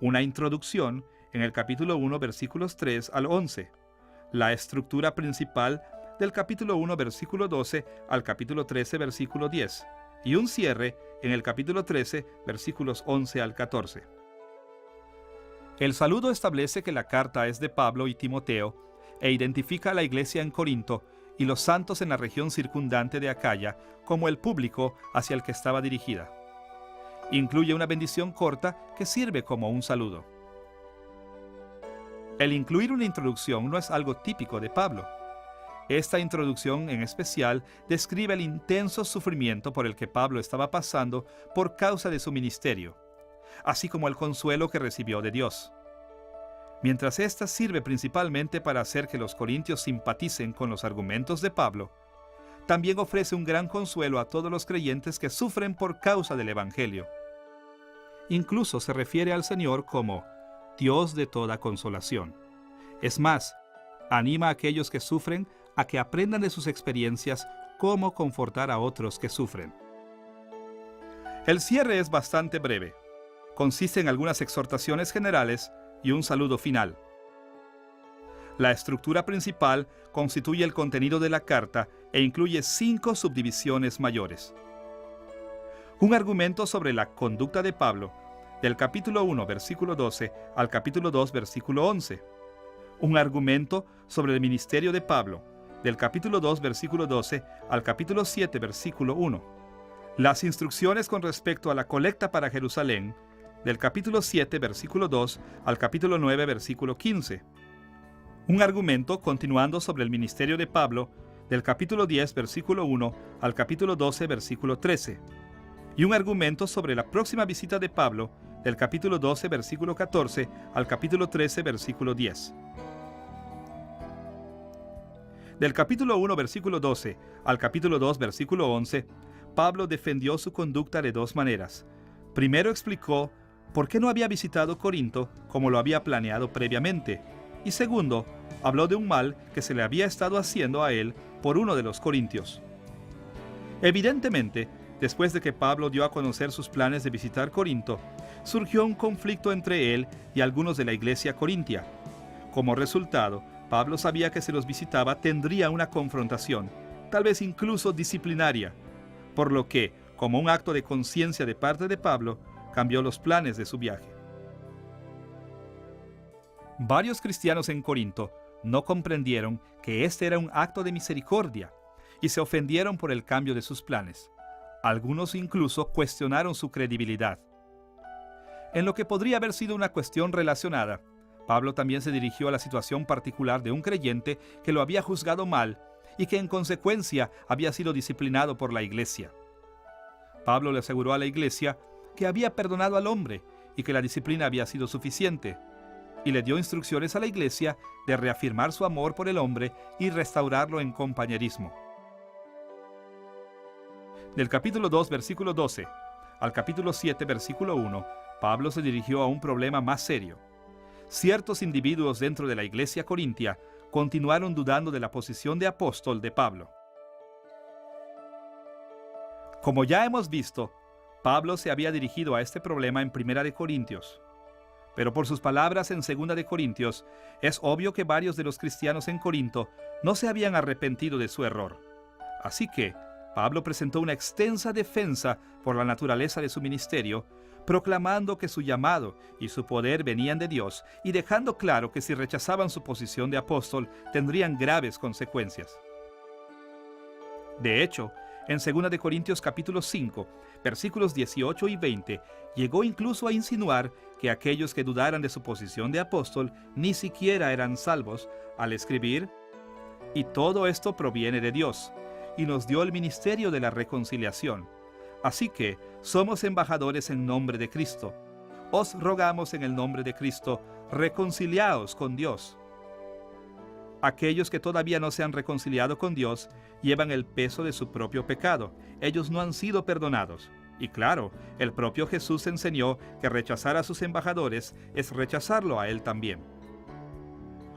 S1: Una introducción en el capítulo 1, versículos 3 al 11. La estructura principal del capítulo 1, versículo 12 al capítulo 13, versículo 10. Y un cierre en el capítulo 13, versículos 11 al 14. El saludo establece que la carta es de Pablo y Timoteo e identifica a la iglesia en Corinto y los santos en la región circundante de Acaya como el público hacia el que estaba dirigida. Incluye una bendición corta que sirve como un saludo. El incluir una introducción no es algo típico de Pablo. Esta introducción en especial describe el intenso sufrimiento por el que Pablo estaba pasando por causa de su ministerio, así como el consuelo que recibió de Dios. Mientras esta sirve principalmente para hacer que los corintios simpaticen con los argumentos de Pablo, también ofrece un gran consuelo a todos los creyentes que sufren por causa del Evangelio. Incluso se refiere al Señor como Dios de toda consolación. Es más, anima a aquellos que sufren a que aprendan de sus experiencias cómo confortar a otros que sufren. El cierre es bastante breve. Consiste en algunas exhortaciones generales y un saludo final. La estructura principal constituye el contenido de la carta e incluye 5 subdivisiones mayores. Un argumento sobre la conducta de Pablo, del capítulo 1, versículo 12 al capítulo 2, versículo 11. Un argumento sobre el ministerio de Pablo, del capítulo 2, versículo 12 al capítulo 7, versículo 1. Las instrucciones con respecto a la colecta para Jerusalén, del capítulo 7, versículo 2 al capítulo 9, versículo 15. Un argumento continuando sobre el ministerio de Pablo, del capítulo 10, versículo 1 al capítulo 12, versículo 13. Y un argumento sobre la próxima visita de Pablo, del capítulo 12, versículo 14 al capítulo 13, versículo 10. Del capítulo 1, versículo 12 al capítulo 2, versículo 11, Pablo defendió su conducta de 2 maneras. Primero explicó por qué no había visitado Corinto como lo había planeado previamente. Y segundo, habló de un mal que se le había estado haciendo a él por uno de los corintios. Evidentemente, después de que Pablo dio a conocer sus planes de visitar Corinto, surgió un conflicto entre él y algunos de la iglesia corintia. Como resultado, Pablo sabía que si los visitaba tendría una confrontación, tal vez incluso disciplinaria, por lo que, como un acto de conciencia de parte de Pablo, cambió los planes de su viaje. Varios cristianos en Corinto no comprendieron que este era un acto de misericordia y se ofendieron por el cambio de sus planes. Algunos incluso cuestionaron su credibilidad. En lo que podría haber sido una cuestión relacionada, Pablo también se dirigió a la situación particular de un creyente que lo había juzgado mal y que en consecuencia había sido disciplinado por la iglesia. Pablo le aseguró a la iglesia que había perdonado al hombre y que la disciplina había sido suficiente, y le dio instrucciones a la iglesia de reafirmar su amor por el hombre y restaurarlo en compañerismo. Del capítulo 2, versículo 12, al capítulo 7, versículo 1, Pablo se dirigió a un problema más serio. Ciertos individuos dentro de la iglesia corintia continuaron dudando de la posición de apóstol de Pablo. Como ya hemos visto, Pablo se había dirigido a este problema en 1 de Corintios. Pero por sus palabras en 2 de Corintios, es obvio que varios de los cristianos en Corinto no se habían arrepentido de su error. Así que Pablo presentó una extensa defensa por la naturaleza de su ministerio, proclamando que su llamado y su poder venían de Dios y dejando claro que si rechazaban su posición de apóstol tendrían graves consecuencias. De hecho, en 2 de Corintios capítulo 5, versículos 18 y 20, llegó incluso a insinuar que aquellos que dudaran de su posición de apóstol ni siquiera eran salvos al escribir: «Y todo esto proviene de Dios, y nos dio el ministerio de la reconciliación. Así que somos embajadores en nombre de Cristo. Os rogamos en el nombre de Cristo, reconciliaos con Dios». Aquellos que todavía no se han reconciliado con Dios llevan el peso de su propio pecado. Ellos no han sido perdonados. Y claro, el propio Jesús enseñó que rechazar a sus embajadores es rechazarlo a Él también.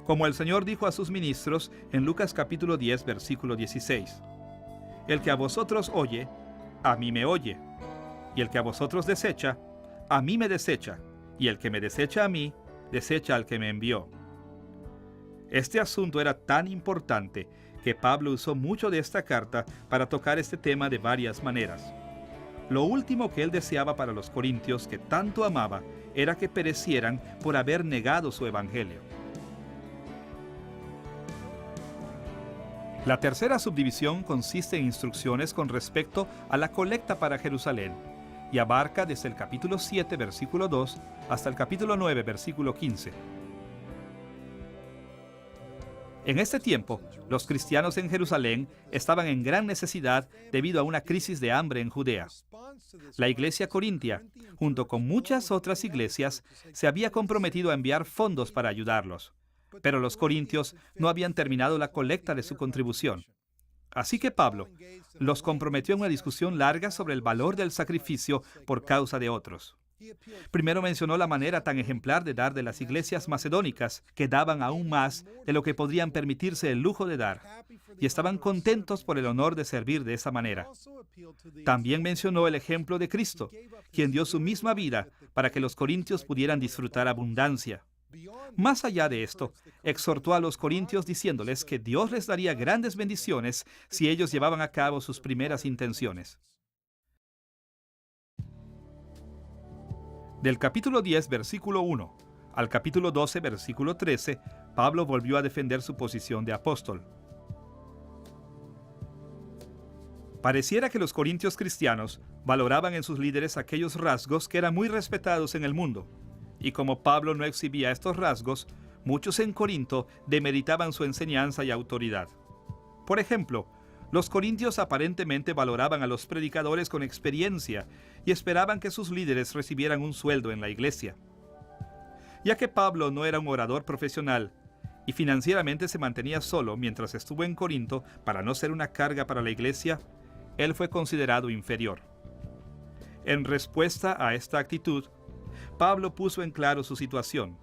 S1: Como el Señor dijo a sus ministros en Lucas capítulo 10, versículo 16: «El que a vosotros oye, a mí me oye. Y el que a vosotros desecha, a mí me desecha. Y el que me desecha a mí, desecha al que me envió». Este asunto era tan importante que Pablo usó mucho de esta carta para tocar este tema de varias maneras. Lo último que él deseaba para los corintios que tanto amaba era que perecieran por haber negado su evangelio. La tercera subdivisión consiste en instrucciones con respecto a la colecta para Jerusalén y abarca desde el capítulo 7, versículo 2, hasta el capítulo 9, versículo 15. En este tiempo, los cristianos en Jerusalén estaban en gran necesidad debido a una crisis de hambre en Judea. La iglesia corintia, junto con muchas otras iglesias, se había comprometido a enviar fondos para ayudarlos. Pero los corintios no habían terminado la colecta de su contribución. Así que Pablo los comprometió en una discusión larga sobre el valor del sacrificio por causa de otros. Primero mencionó la manera tan ejemplar de dar de las iglesias macedónicas, que daban aún más de lo que podrían permitirse el lujo de dar, y estaban contentos por el honor de servir de esa manera. También mencionó el ejemplo de Cristo, quien dio su misma vida para que los corintios pudieran disfrutar abundancia. Más allá de esto, exhortó a los corintios diciéndoles que Dios les daría grandes bendiciones si ellos llevaban a cabo sus primeras intenciones. Del capítulo 10, versículo 1, al capítulo 12, versículo 13, Pablo volvió a defender su posición de apóstol. Pareciera que los corintios cristianos valoraban en sus líderes aquellos rasgos que eran muy respetados en el mundo. Y como Pablo no exhibía estos rasgos, muchos en Corinto demeritaban su enseñanza y autoridad. Por ejemplo, los corintios aparentemente valoraban a los predicadores con experiencia y esperaban que sus líderes recibieran un sueldo en la iglesia. Ya que Pablo no era un orador profesional y financieramente se mantenía solo mientras estuvo en Corinto para no ser una carga para la iglesia, él fue considerado inferior. En respuesta a esta actitud, Pablo puso en claro su situación,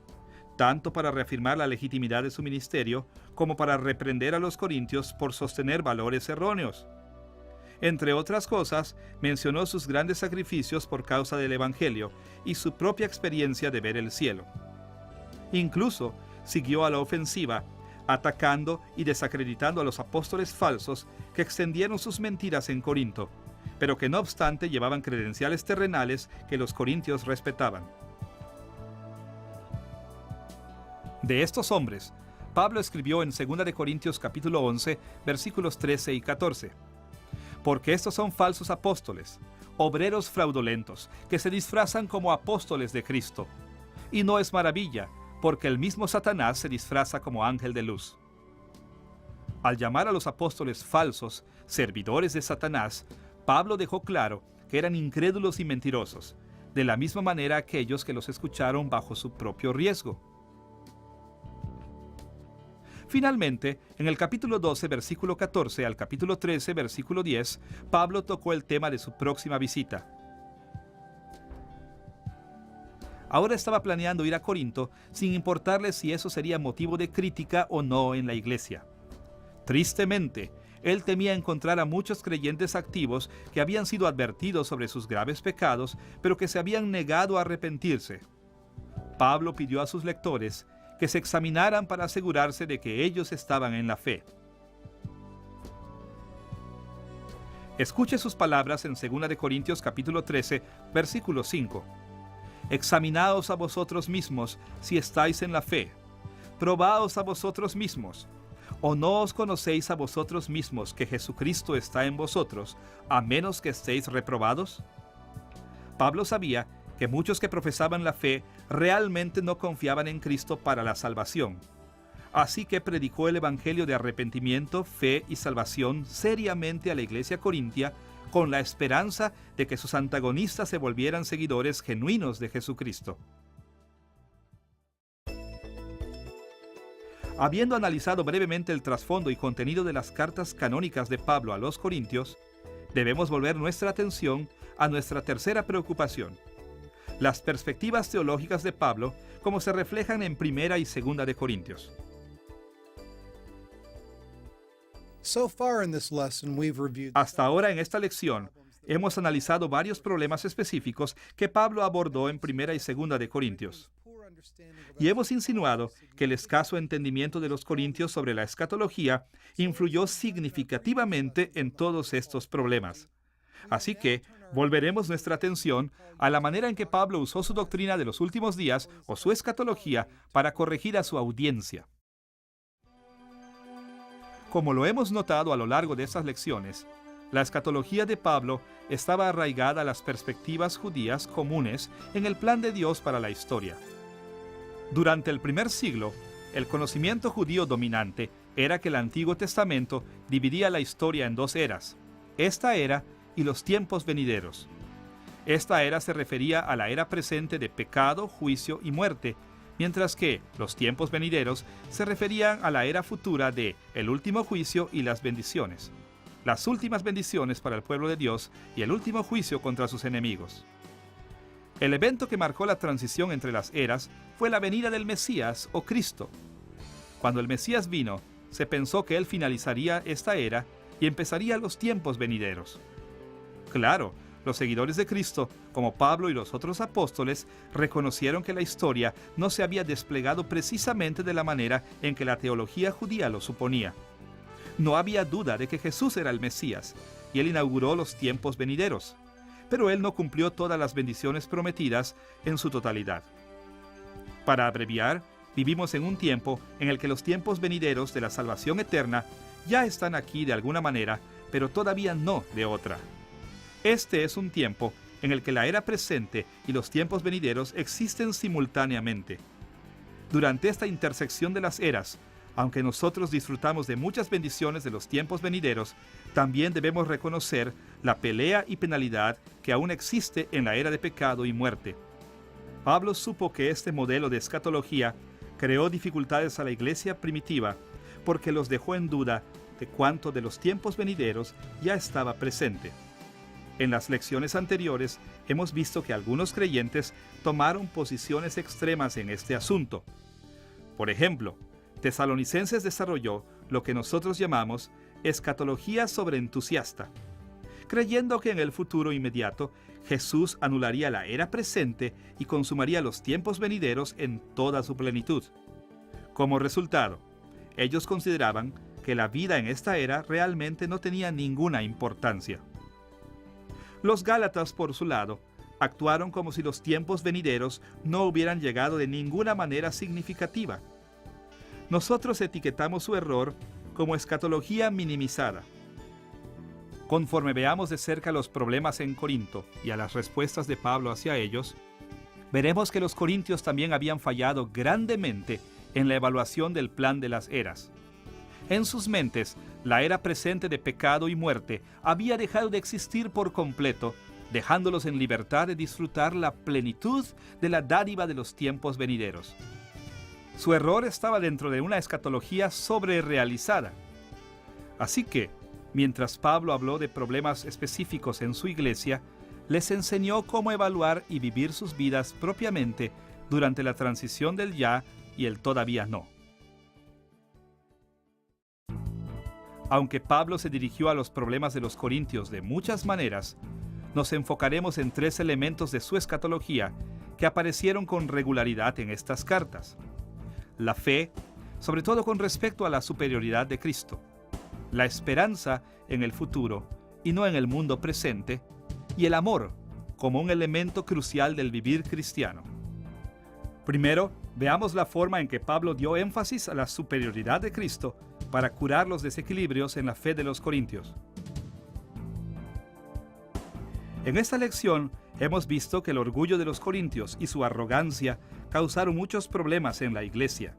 S1: tanto para reafirmar la legitimidad de su ministerio como para reprender a los corintios por sostener valores erróneos. Entre otras cosas, mencionó sus grandes sacrificios por causa del Evangelio y su propia experiencia de ver el cielo. Incluso siguió a la ofensiva, atacando y desacreditando a los apóstoles falsos que extendieron sus mentiras en Corinto, pero que no obstante llevaban credenciales terrenales que los corintios respetaban. De estos hombres, Pablo escribió en 2 de Corintios capítulo 11, versículos 13 y 14. Porque estos son falsos apóstoles, obreros fraudulentos, que se disfrazan como apóstoles de Cristo. Y no es maravilla, porque el mismo Satanás se disfraza como ángel de luz. Al llamar a los apóstoles falsos, servidores de Satanás, Pablo dejó claro que eran incrédulos y mentirosos, de la misma manera aquellos que los escucharon bajo su propio riesgo. Finalmente, en el capítulo 12, versículo 14 al capítulo 13, versículo 10, Pablo tocó el tema de su próxima visita. Ahora estaba planeando ir a Corinto sin importarle si eso sería motivo de crítica o no en la iglesia. Tristemente, él temía encontrar a muchos creyentes activos que habían sido advertidos sobre sus graves pecados, pero que se habían negado a arrepentirse. Pablo pidió a sus lectores que se examinaran para asegurarse de que ellos estaban en la fe. Escuche sus palabras en 2 de Corintios capítulo 13, versículo 5. Examinaos a vosotros mismos si estáis en la fe. Probaos a vosotros mismos. ¿O no os conocéis a vosotros mismos que Jesucristo está en vosotros, a menos que estéis reprobados? Pablo sabía que muchos que profesaban la fe realmente no confiaban en Cristo para la salvación. Así que predicó el evangelio de arrepentimiento, fe y salvación seriamente a la iglesia corintia, con la esperanza de que sus antagonistas se volvieran seguidores genuinos de Jesucristo. Habiendo analizado brevemente el trasfondo y contenido de las cartas canónicas de Pablo a los corintios, debemos volver nuestra atención a nuestra tercera preocupación: las perspectivas teológicas de Pablo como se reflejan en 1 y 2 de Corintios. Hasta ahora en esta lección hemos analizado varios problemas específicos que Pablo abordó en 1 y 2 de Corintios. Y hemos insinuado que el escaso entendimiento de los corintios sobre la escatología influyó significativamente en todos estos problemas. Así que volveremos nuestra atención a la manera en que Pablo usó su doctrina de los últimos días o su escatología para corregir a su audiencia. Como lo hemos notado a lo largo de estas lecciones, la escatología de Pablo estaba arraigada a las perspectivas judías comunes en el plan de Dios para la historia. Durante el primer siglo, el conocimiento judío dominante era que el Antiguo Testamento dividía la historia en dos eras, esta era y los tiempos venideros. Esta era se refería a la era presente de pecado, juicio y muerte, mientras que los tiempos venideros se referían a la era futura de el último juicio y las bendiciones, las últimas bendiciones para el pueblo de Dios y el último juicio contra sus enemigos. El evento que marcó la transición entre las eras fue la venida del Mesías o Cristo. Cuando el Mesías vino, se pensó que él finalizaría esta era y empezaría los tiempos venideros. Claro, los seguidores de Cristo, como Pablo y los otros apóstoles, reconocieron que la historia no se había desplegado precisamente de la manera en que la teología judía lo suponía. No había duda de que Jesús era el Mesías, y él inauguró los tiempos venideros, pero él no cumplió todas las bendiciones prometidas en su totalidad. Para abreviar, vivimos en un tiempo en el que los tiempos venideros de la salvación eterna ya están aquí de alguna manera, pero todavía no de otra. Este es un tiempo en el que la era presente y los tiempos venideros existen simultáneamente. Durante esta intersección de las eras, aunque nosotros disfrutamos de muchas bendiciones de los tiempos venideros, también debemos reconocer la pelea y penalidad que aún existe en la era de pecado y muerte. Pablo supo que este modelo de escatología creó dificultades a la iglesia primitiva porque los dejó en duda de cuánto de los tiempos venideros ya estaba presente. En las lecciones anteriores hemos visto que algunos creyentes tomaron posiciones extremas en este asunto. Por ejemplo, Tesalonicenses desarrolló lo que nosotros llamamos escatología sobreentusiasta, creyendo que en el futuro inmediato Jesús anularía la era presente y consumaría los tiempos venideros en toda su plenitud. Como resultado, ellos consideraban que la vida en esta era realmente no tenía ninguna importancia. Los Gálatas, por su lado, actuaron como si los tiempos venideros no hubieran llegado de ninguna manera significativa. Nosotros etiquetamos su error como escatología minimizada. Conforme veamos de cerca los problemas en Corinto y a las respuestas de Pablo hacia ellos, veremos que los corintios también habían fallado grandemente en la evaluación del plan de las eras. En sus mentes, la era presente de pecado y muerte había dejado de existir por completo, dejándolos en libertad de disfrutar la plenitud de la dádiva de los tiempos venideros. Su error estaba dentro de una escatología sobrerealizada. Así que, mientras Pablo habló de problemas específicos en su iglesia, les enseñó cómo evaluar y vivir sus vidas propiamente durante la transición del ya y el todavía no. Aunque Pablo se dirigió a los problemas de los corintios de muchas maneras, nos enfocaremos en tres elementos de su escatología que aparecieron con regularidad en estas cartas. La fe, sobre todo con respecto a la superioridad de Cristo. La esperanza en el futuro y no en el mundo presente. Y el amor, como un elemento crucial del vivir cristiano. Primero, veamos la forma en que Pablo dio énfasis a la superioridad de Cristo para curar los desequilibrios en la fe de los corintios. En esta lección hemos visto que el orgullo de los corintios y su arrogancia causaron muchos problemas en la iglesia.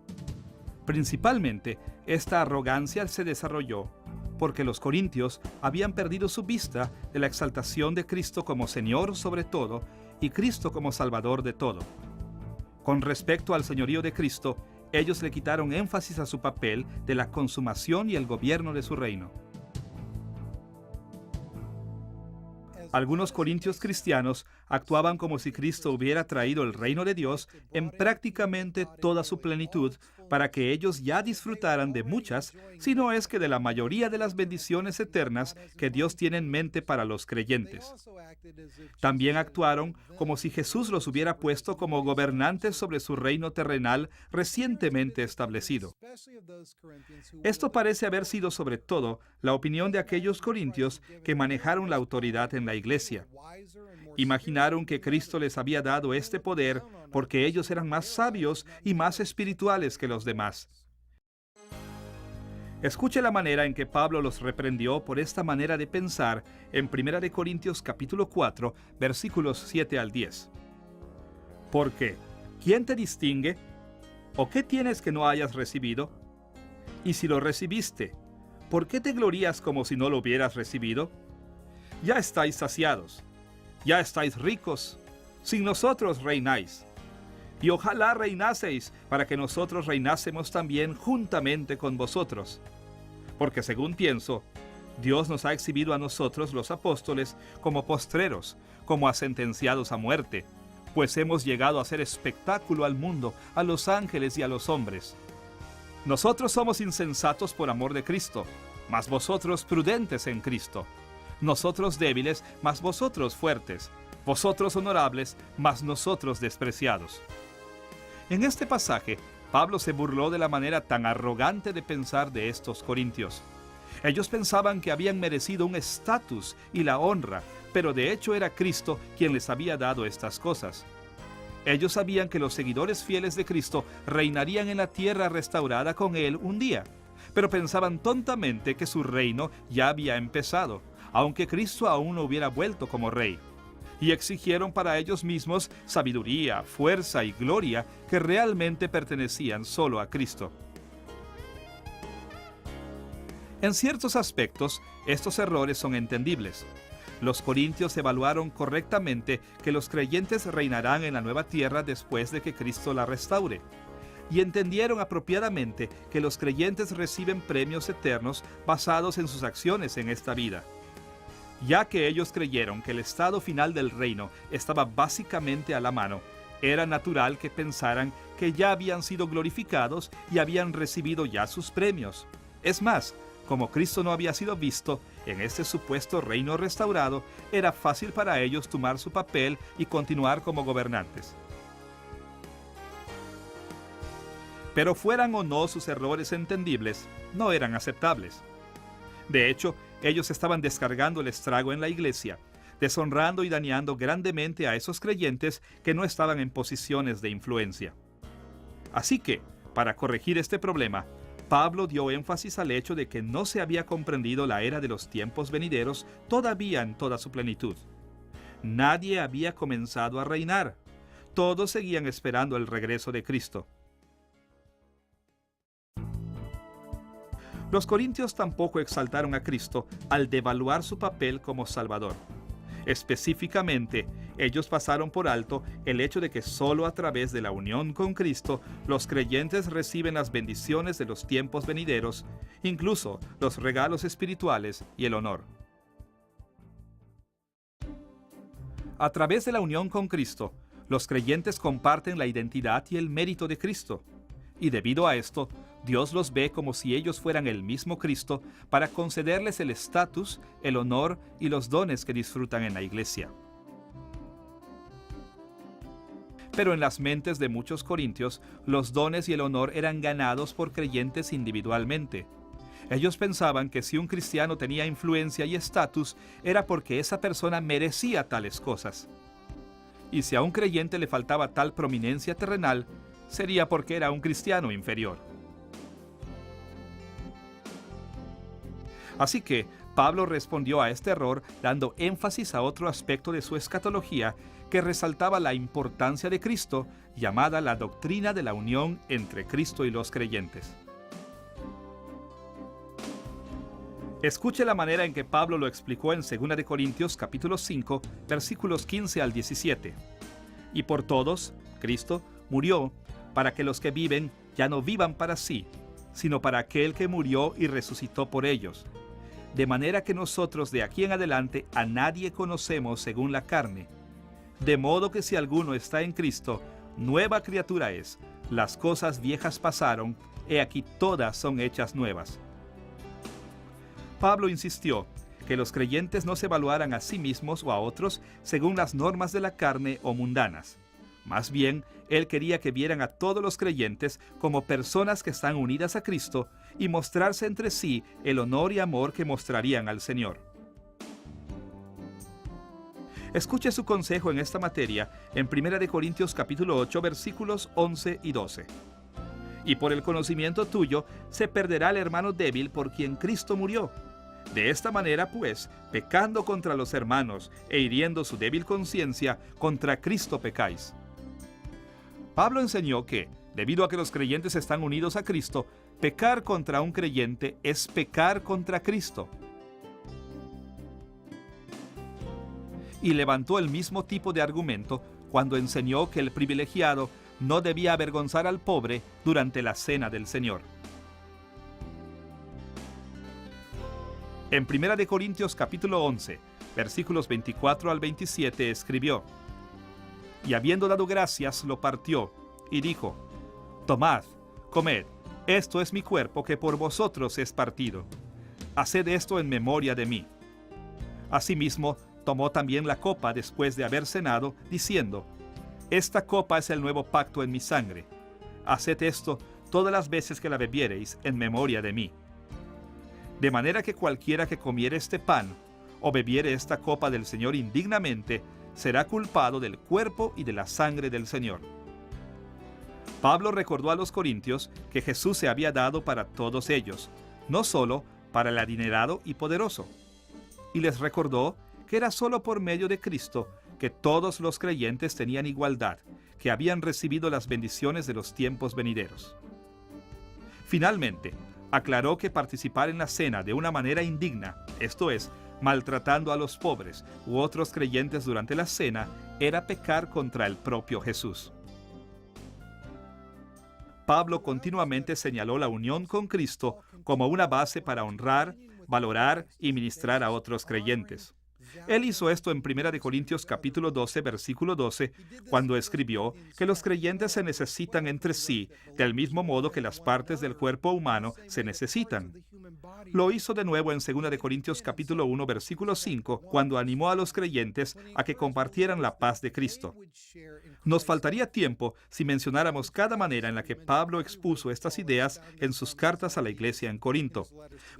S1: Principalmente, esta arrogancia se desarrolló porque los corintios habían perdido su vista de la exaltación de Cristo como Señor sobre todo y Cristo como Salvador de todo. Con respecto al señorío de Cristo, ellos le quitaron énfasis a su papel de la consumación y el gobierno de su reino. Algunos corintios cristianos actuaban como si Cristo hubiera traído el reino de Dios en prácticamente toda su plenitud para que ellos ya disfrutaran de muchas, si no es que de la mayoría de las bendiciones eternas que Dios tiene en mente para los creyentes. También actuaron como si Jesús los hubiera puesto como gobernantes sobre su reino terrenal recientemente establecido. Esto parece haber sido sobre todo la opinión de aquellos corintios que manejaron la autoridad en la iglesia. Imaginaron que Cristo les había dado este poder porque ellos eran más sabios y más espirituales que los demás. Escuche la manera en que Pablo los reprendió por esta manera de pensar en 1 Corintios capítulo 4, versículos 7 al 10. Porque, ¿quién te distingue? ¿O qué tienes que no hayas recibido? Y si lo recibiste, ¿por qué te glorías como si no lo hubieras recibido? Ya estáis saciados, ya estáis ricos, sin nosotros reináis. Y ojalá reinaseis para que nosotros reinásemos también juntamente con vosotros. Porque según pienso, Dios nos ha exhibido a nosotros los apóstoles como postreros, como a sentenciados a muerte, pues hemos llegado a hacer espectáculo al mundo, a los ángeles y a los hombres. Nosotros somos insensatos por amor de Cristo, mas vosotros prudentes en Cristo. Nosotros débiles, mas vosotros fuertes. Vosotros honorables, mas nosotros despreciados. En este pasaje, Pablo se burló de la manera tan arrogante de pensar de estos corintios. Ellos pensaban que habían merecido un estatus y la honra, pero de hecho era Cristo quien les había dado estas cosas. Ellos sabían que los seguidores fieles de Cristo reinarían en la tierra restaurada con Él un día, pero pensaban tontamente que su reino ya había empezado, aunque Cristo aún no hubiera vuelto como rey. Y exigieron para ellos mismos sabiduría, fuerza y gloria que realmente pertenecían solo a Cristo. En ciertos aspectos, estos errores son entendibles. Los corintios evaluaron correctamente que los creyentes reinarán en la nueva tierra después de que Cristo la restaure. Y entendieron apropiadamente que los creyentes reciben premios eternos basados en sus acciones en esta vida. Ya que ellos creyeron que el estado final del reino estaba básicamente a la mano, era natural que pensaran que ya habían sido glorificados y habían recibido ya sus premios. Es más, como Cristo no había sido visto en este supuesto reino restaurado, era fácil para ellos tomar su papel y continuar como gobernantes. Pero fueran o no sus errores entendibles, no eran aceptables. De hecho, ellos estaban descargando el estrago en la iglesia, deshonrando y dañando grandemente a esos creyentes que no estaban en posiciones de influencia. Así que, para corregir este problema, Pablo dio énfasis al hecho de que no se había comprendido la era de los tiempos venideros todavía en toda su plenitud. Nadie había comenzado a reinar. Todos seguían esperando el regreso de Cristo. Los corintios tampoco exaltaron a Cristo al devaluar su papel como Salvador. Específicamente, ellos pasaron por alto el hecho de que solo a través de la unión con Cristo los creyentes reciben las bendiciones de los tiempos venideros, incluso los regalos espirituales y el honor. A través de la unión con Cristo, los creyentes comparten la identidad y el mérito de Cristo, y debido a esto, Dios los ve como si ellos fueran el mismo Cristo para concederles el estatus, el honor y los dones que disfrutan en la iglesia. Pero en las mentes de muchos corintios, los dones y el honor eran ganados por creyentes individualmente. Ellos pensaban que si un cristiano tenía influencia y estatus, era porque esa persona merecía tales cosas. Y si a un creyente le faltaba tal prominencia terrenal, sería porque era un cristiano inferior. Así que Pablo respondió a este error dando énfasis a otro aspecto de su escatología que resaltaba la importancia de Cristo, llamada la doctrina de la unión entre Cristo y los creyentes. Escuche la manera en que Pablo lo explicó en 2 Corintios capítulo 5, versículos 15 al 17. Y por todos, Cristo murió para que los que viven ya no vivan para sí, sino para aquel que murió y resucitó por ellos. de manera que nosotros de aquí en adelante a nadie conocemos según la carne. De modo que si alguno está en Cristo, nueva criatura es. Las cosas viejas pasaron, he aquí todas son hechas nuevas. Pablo insistió que los creyentes no se evaluaran a sí mismos o a otros según las normas de la carne o mundanas. Más bien, él quería que vieran a todos los creyentes como personas que están unidas a Cristo y mostrarse entre sí el honor y amor que mostrarían al Señor. Escuche su consejo en esta materia en 1 Corintios capítulo 8, versículos 11 y 12. Y por el conocimiento tuyo se perderá el hermano débil por quien Cristo murió. De esta manera, pues, pecando contra los hermanos e hiriendo su débil conciencia, contra Cristo pecáis. Pablo enseñó que, debido a que los creyentes están unidos a Cristo, pecar contra un creyente es pecar contra Cristo. Y levantó el mismo tipo de argumento cuando enseñó que el privilegiado no debía avergonzar al pobre durante la cena del Señor. En 1 Corintios capítulo 11, versículos 24 al 27 escribió: Y habiendo dado gracias, lo partió, y dijo: Tomad, comed, esto es mi cuerpo que por vosotros es partido. Haced esto en memoria de mí. Asimismo, tomó también la copa después de haber cenado, diciendo: Esta copa es el nuevo pacto en mi sangre. Haced esto todas las veces que la bebiereis en memoria de mí. De manera que cualquiera que comiere este pan o bebiere esta copa del Señor indignamente, será culpado del cuerpo y de la sangre del Señor. Pablo recordó a los corintios que Jesús se había dado para todos ellos, no solo para el adinerado y poderoso. Y les recordó que era solo por medio de Cristo que todos los creyentes tenían igualdad, que habían recibido las bendiciones de los tiempos venideros. Finalmente, aclaró que participar en la cena de una manera indigna, esto es, maltratando a los pobres u otros creyentes durante la cena, era pecar contra el propio Jesús. Pablo continuamente señaló la unión con Cristo como una base para honrar, valorar y ministrar a otros creyentes. Él hizo esto en 1 Corintios capítulo 12, versículo 12, cuando escribió que los creyentes se necesitan entre sí, del mismo modo que las partes del cuerpo humano se necesitan. Lo hizo de nuevo en 2 Corintios capítulo 1, versículo 5, cuando animó a los creyentes a que compartieran la paz de Cristo. Nos faltaría tiempo si mencionáramos cada manera en la que Pablo expuso estas ideas en sus cartas a la iglesia en Corinto,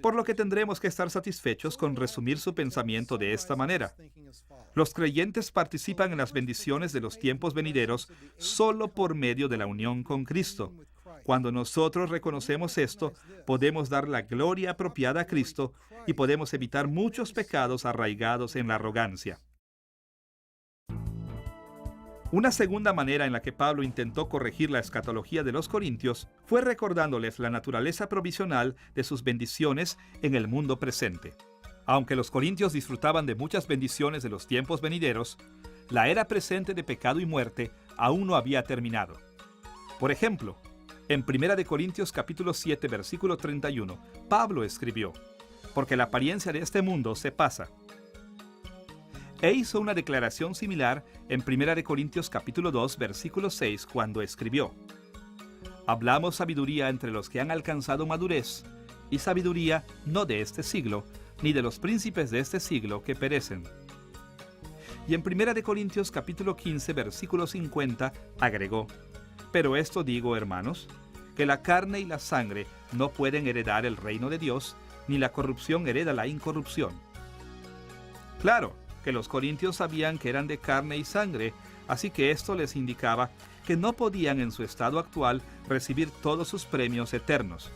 S1: por lo que tendremos que estar satisfechos con resumir su pensamiento de esta manera. Los creyentes participan en las bendiciones de los tiempos venideros solo por medio de la unión con Cristo. Cuando nosotros reconocemos esto, podemos dar la gloria apropiada a Cristo y podemos evitar muchos pecados arraigados en la arrogancia. Una segunda manera en la que Pablo intentó corregir la escatología de los corintios fue recordándoles la naturaleza provisional de sus bendiciones en el mundo presente. Aunque los corintios disfrutaban de muchas bendiciones de los tiempos venideros, la era presente de pecado y muerte aún no había terminado. Por ejemplo, en 1 Corintios capítulo 7, versículo 31, Pablo escribió: Porque la apariencia de este mundo se pasa. E hizo una declaración similar en 1 Corintios capítulo 2, versículo 6, cuando escribió: Hablamos sabiduría entre los que han alcanzado madurez, y sabiduría no de este siglo, ni de los príncipes de este siglo que perecen. Y en 1 Corintios capítulo 15, versículo 50, agregó: Pero esto digo, hermanos, que la carne y la sangre no pueden heredar el reino de Dios, ni la corrupción hereda la incorrupción. Claro que los corintios sabían que eran de carne y sangre, así que esto les indicaba que no podían en su estado actual recibir todos sus premios eternos.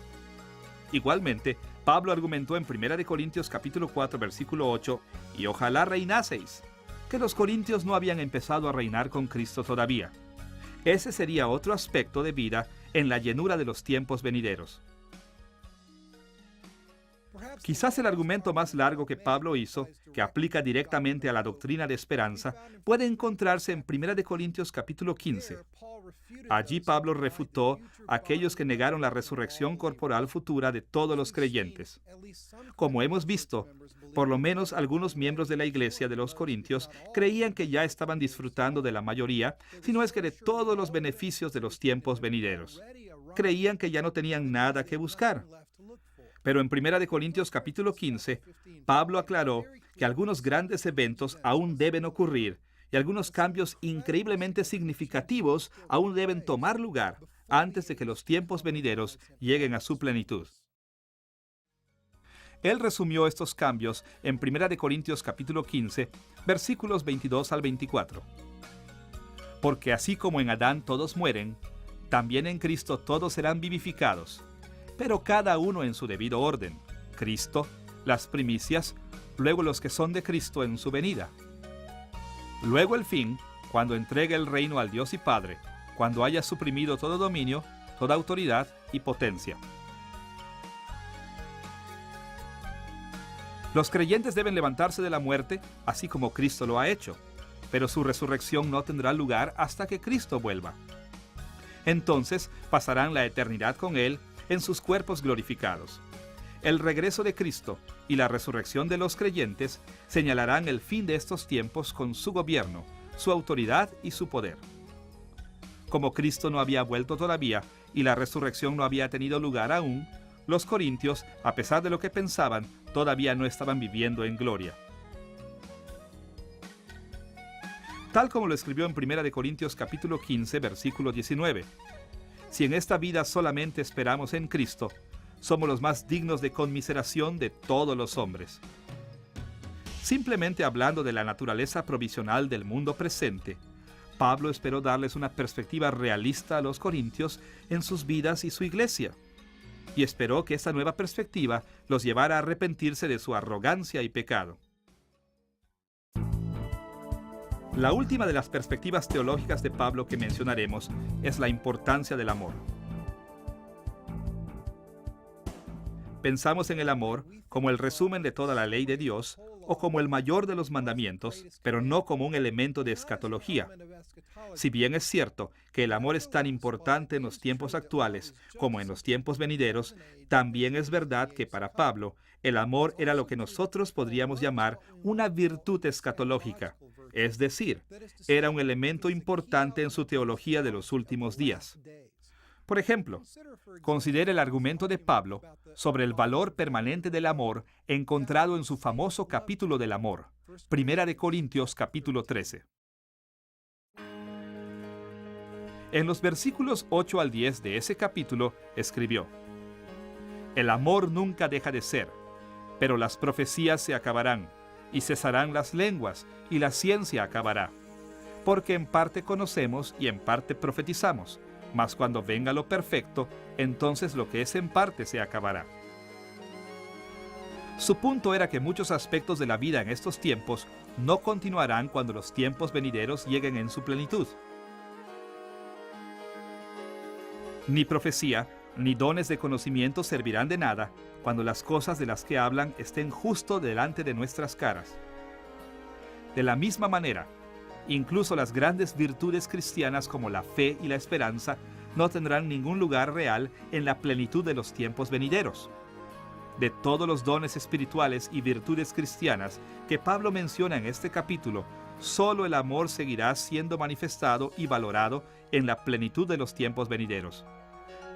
S1: Igualmente, Pablo argumentó en 1 Corintios capítulo 4, versículo 8, y ojalá reinaseis, que los corintios no habían empezado a reinar con Cristo todavía. Ese sería otro aspecto de vida en la llenura de los tiempos venideros. Quizás el argumento más largo que Pablo hizo, que aplica directamente a la doctrina de esperanza, puede encontrarse en 1 Corintios capítulo 15. Allí Pablo refutó a aquellos que negaron la resurrección corporal futura de todos los creyentes. Como hemos visto, por lo menos algunos miembros de la iglesia de los Corintios creían que ya estaban disfrutando de la mayoría, si no es que de todos los beneficios de los tiempos venideros. Creían que ya no tenían nada que buscar. Pero en 1 Corintios capítulo 15, Pablo aclaró que algunos grandes eventos aún deben ocurrir y algunos cambios increíblemente significativos aún deben tomar lugar antes de que los tiempos venideros lleguen a su plenitud. Él resumió estos cambios en 1 Corintios capítulo 15, versículos 22 al 24. Porque así como en Adán todos mueren, también en Cristo todos serán vivificados, pero cada uno en su debido orden. Cristo, las primicias, luego los que son de Cristo en su venida. Luego el fin, cuando entregue el reino al Dios y Padre, cuando haya suprimido todo dominio, toda autoridad y potencia. Los creyentes deben levantarse de la muerte, así como Cristo lo ha hecho, pero su resurrección no tendrá lugar hasta que Cristo vuelva. Entonces pasarán la eternidad con Él en sus cuerpos glorificados. El regreso de Cristo y la resurrección de los creyentes señalarán el fin de estos tiempos con su gobierno, su autoridad y su poder. Como Cristo no había vuelto todavía y la resurrección no había tenido lugar aún, los corintios, a pesar de lo que pensaban, todavía no estaban viviendo en gloria. Tal como lo escribió en 1 Corintios capítulo 15, versículo 19. Si en esta vida solamente esperamos en Cristo, somos los más dignos de conmiseración de todos los hombres. Simplemente hablando de la naturaleza provisional del mundo presente, Pablo esperó darles una perspectiva realista a los corintios en sus vidas y su iglesia, y esperó que esta nueva perspectiva los llevara a arrepentirse de su arrogancia y pecado. La última de las perspectivas teológicas de Pablo que mencionaremos es la importancia del amor. Pensamos en el amor como el resumen de toda la ley de Dios o como el mayor de los mandamientos, pero no como un elemento de escatología. Si bien es cierto que el amor es tan importante en los tiempos actuales como en los tiempos venideros, también es verdad que para Pablo el amor era lo que nosotros podríamos llamar una virtud escatológica, es decir, era un elemento importante en su teología de los últimos días. Por ejemplo, considere el argumento de Pablo sobre el valor permanente del amor encontrado en su famoso capítulo del amor, 1 Corintios capítulo 13. En los versículos 8 al 10 de ese capítulo escribió: El amor nunca deja de ser, pero las profecías se acabarán, y cesarán las lenguas, y la ciencia acabará. Porque en parte conocemos y en parte profetizamos, mas cuando venga lo perfecto, entonces lo que es en parte se acabará. Su punto era que muchos aspectos de la vida en estos tiempos no continuarán cuando los tiempos venideros lleguen en su plenitud. Ni profecía, ni dones de conocimiento servirán de nada cuando las cosas de las que hablan estén justo delante de nuestras caras. De la misma manera, incluso las grandes virtudes cristianas como la fe y la esperanza no tendrán ningún lugar real en la plenitud de los tiempos venideros. De todos los dones espirituales y virtudes cristianas que Pablo menciona en este capítulo, solo el amor seguirá siendo manifestado y valorado en la plenitud de los tiempos venideros.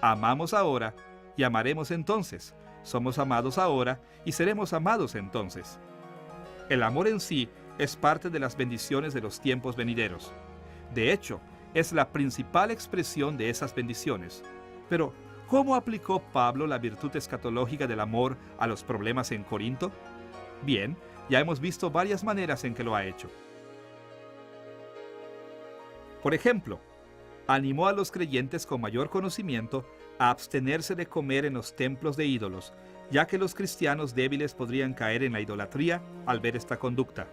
S1: Amamos ahora y amaremos entonces. Somos amados ahora y seremos amados entonces. El amor en sí es parte de las bendiciones de los tiempos venideros. De hecho, es la principal expresión de esas bendiciones. Pero, ¿cómo aplicó Pablo la virtud escatológica del amor a los problemas en Corinto? Bien, ya hemos visto varias maneras en que lo ha hecho. Por ejemplo, animó a los creyentes con mayor conocimiento a abstenerse de comer en los templos de ídolos, ya que los cristianos débiles podrían caer en la idolatría al ver esta conducta.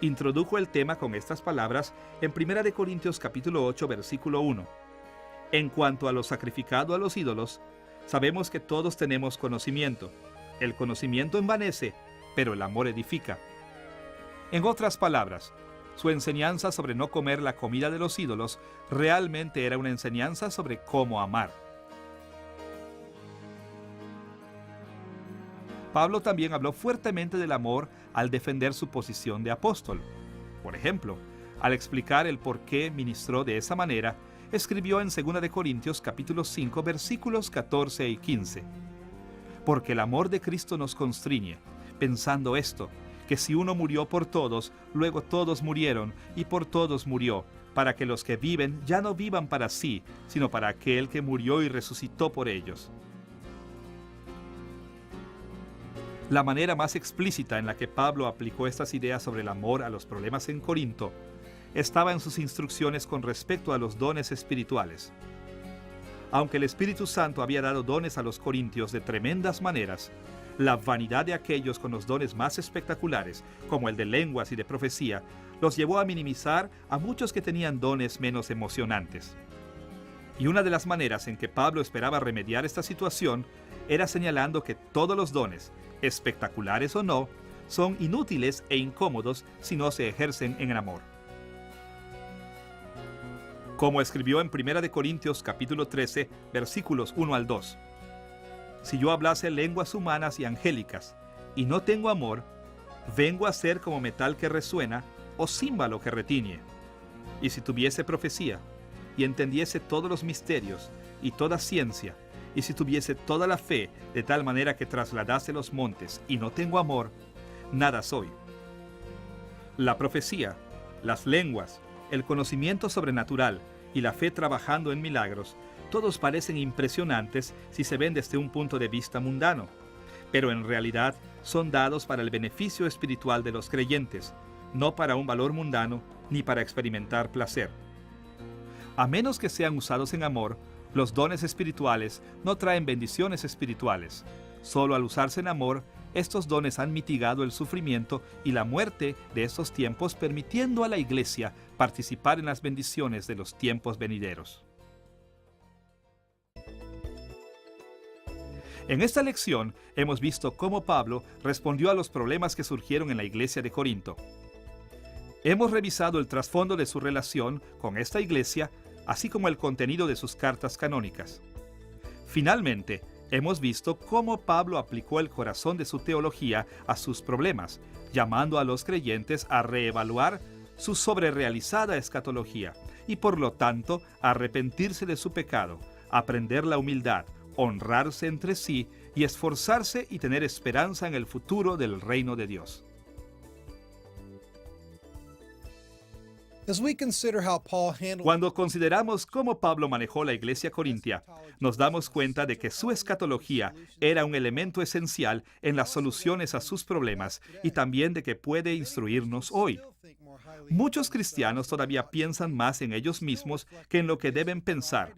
S1: Introdujo el tema con estas palabras en 1 Corintios capítulo 8, versículo 1. En cuanto a lo sacrificado a los ídolos, sabemos que todos tenemos conocimiento. El conocimiento envanece, pero el amor edifica. En otras palabras, su enseñanza sobre no comer la comida de los ídolos realmente era una enseñanza sobre cómo amar. Pablo también habló fuertemente del amor al defender su posición de apóstol. Por ejemplo, al explicar el por qué ministró de esa manera, escribió en 2 de Corintios capítulo 5 versículos 14 y 15. Porque el amor de Cristo nos constriñe, pensando esto, que si uno murió por todos, luego todos murieron, y por todos murió, para que los que viven ya no vivan para sí, sino para aquel que murió y resucitó por ellos. La manera más explícita en la que Pablo aplicó estas ideas sobre el amor a los problemas en Corinto estaba en sus instrucciones con respecto a los dones espirituales. Aunque el Espíritu Santo había dado dones a los corintios de tremendas maneras, la vanidad de aquellos con los dones más espectaculares, como el de lenguas y de profecía, los llevó a minimizar a muchos que tenían dones menos emocionantes. Y una de las maneras en que Pablo esperaba remediar esta situación era señalando que todos los dones, espectaculares o no, son inútiles e incómodos si no se ejercen en el amor. Como escribió en 1 de Corintios capítulo 13, versículos 1 al 2. Si yo hablase lenguas humanas y angélicas, y no tengo amor, vengo a ser como metal que resuena o címbalo que retiñe. Y si tuviese profecía, y entendiese todos los misterios y toda ciencia, y si tuviese toda la fe de tal manera que trasladase los montes, y no tengo amor, nada soy. La profecía, las lenguas, el conocimiento sobrenatural y la fe trabajando en milagros, todos parecen impresionantes si se ven desde un punto de vista mundano, pero en realidad son dados para el beneficio espiritual de los creyentes, no para un valor mundano ni para experimentar placer. A menos que sean usados en amor, los dones espirituales no traen bendiciones espirituales. Solo al usarse en amor, estos dones han mitigado el sufrimiento y la muerte de estos tiempos, permitiendo a la Iglesia participar en las bendiciones de los tiempos venideros. En esta lección hemos visto cómo Pablo respondió a los problemas que surgieron en la iglesia de Corinto. Hemos revisado el trasfondo de su relación con esta iglesia, así como el contenido de sus cartas canónicas. Finalmente, hemos visto cómo Pablo aplicó el corazón de su teología a sus problemas, llamando a los creyentes a reevaluar su sobrerealizada escatología y, por lo tanto, a arrepentirse de su pecado, aprender la humildad, honrarse entre sí y esforzarse y tener esperanza en el futuro del reino de Dios. Cuando consideramos cómo Pablo manejó la iglesia corintia, nos damos cuenta de que su escatología era un elemento esencial en las soluciones a sus problemas y también de que puede instruirnos hoy. Muchos cristianos todavía piensan más en ellos mismos que en lo que deben pensar.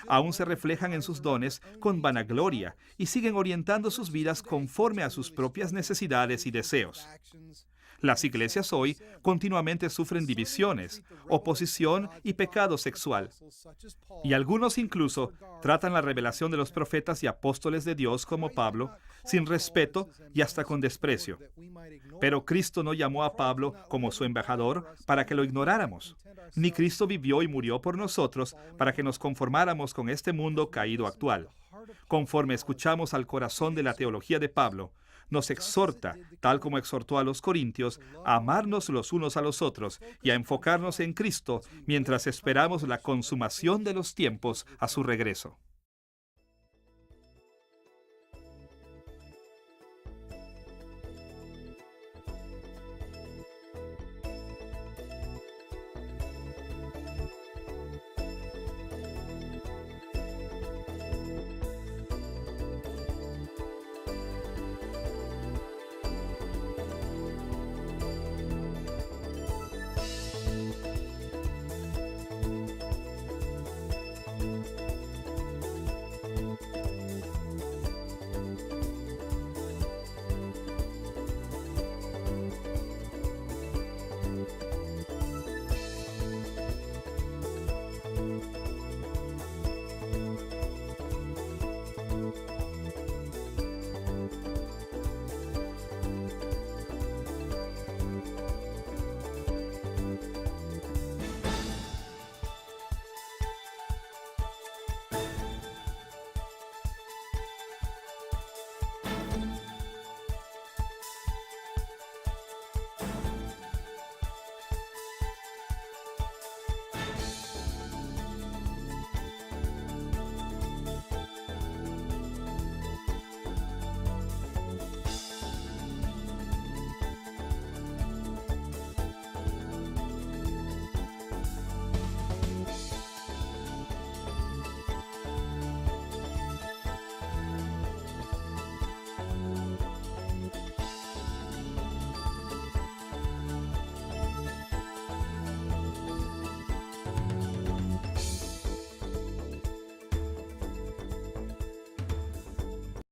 S1: Aún se reflejan en sus dones con vanagloria y siguen orientando sus vidas conforme a sus propias necesidades y deseos. Las iglesias hoy continuamente sufren divisiones, oposición y pecado sexual. Y algunos incluso tratan la revelación de los profetas y apóstoles de Dios como Pablo, sin respeto y hasta con desprecio. Pero Cristo no llamó a Pablo como su embajador para que lo ignoráramos. Ni Cristo vivió y murió por nosotros para que nos conformáramos con este mundo caído actual. Conforme escuchamos al corazón de la teología de Pablo, nos exhorta, tal como exhortó a los corintios, a amarnos los unos a los otros y a enfocarnos en Cristo mientras esperamos la consumación de los tiempos a su regreso.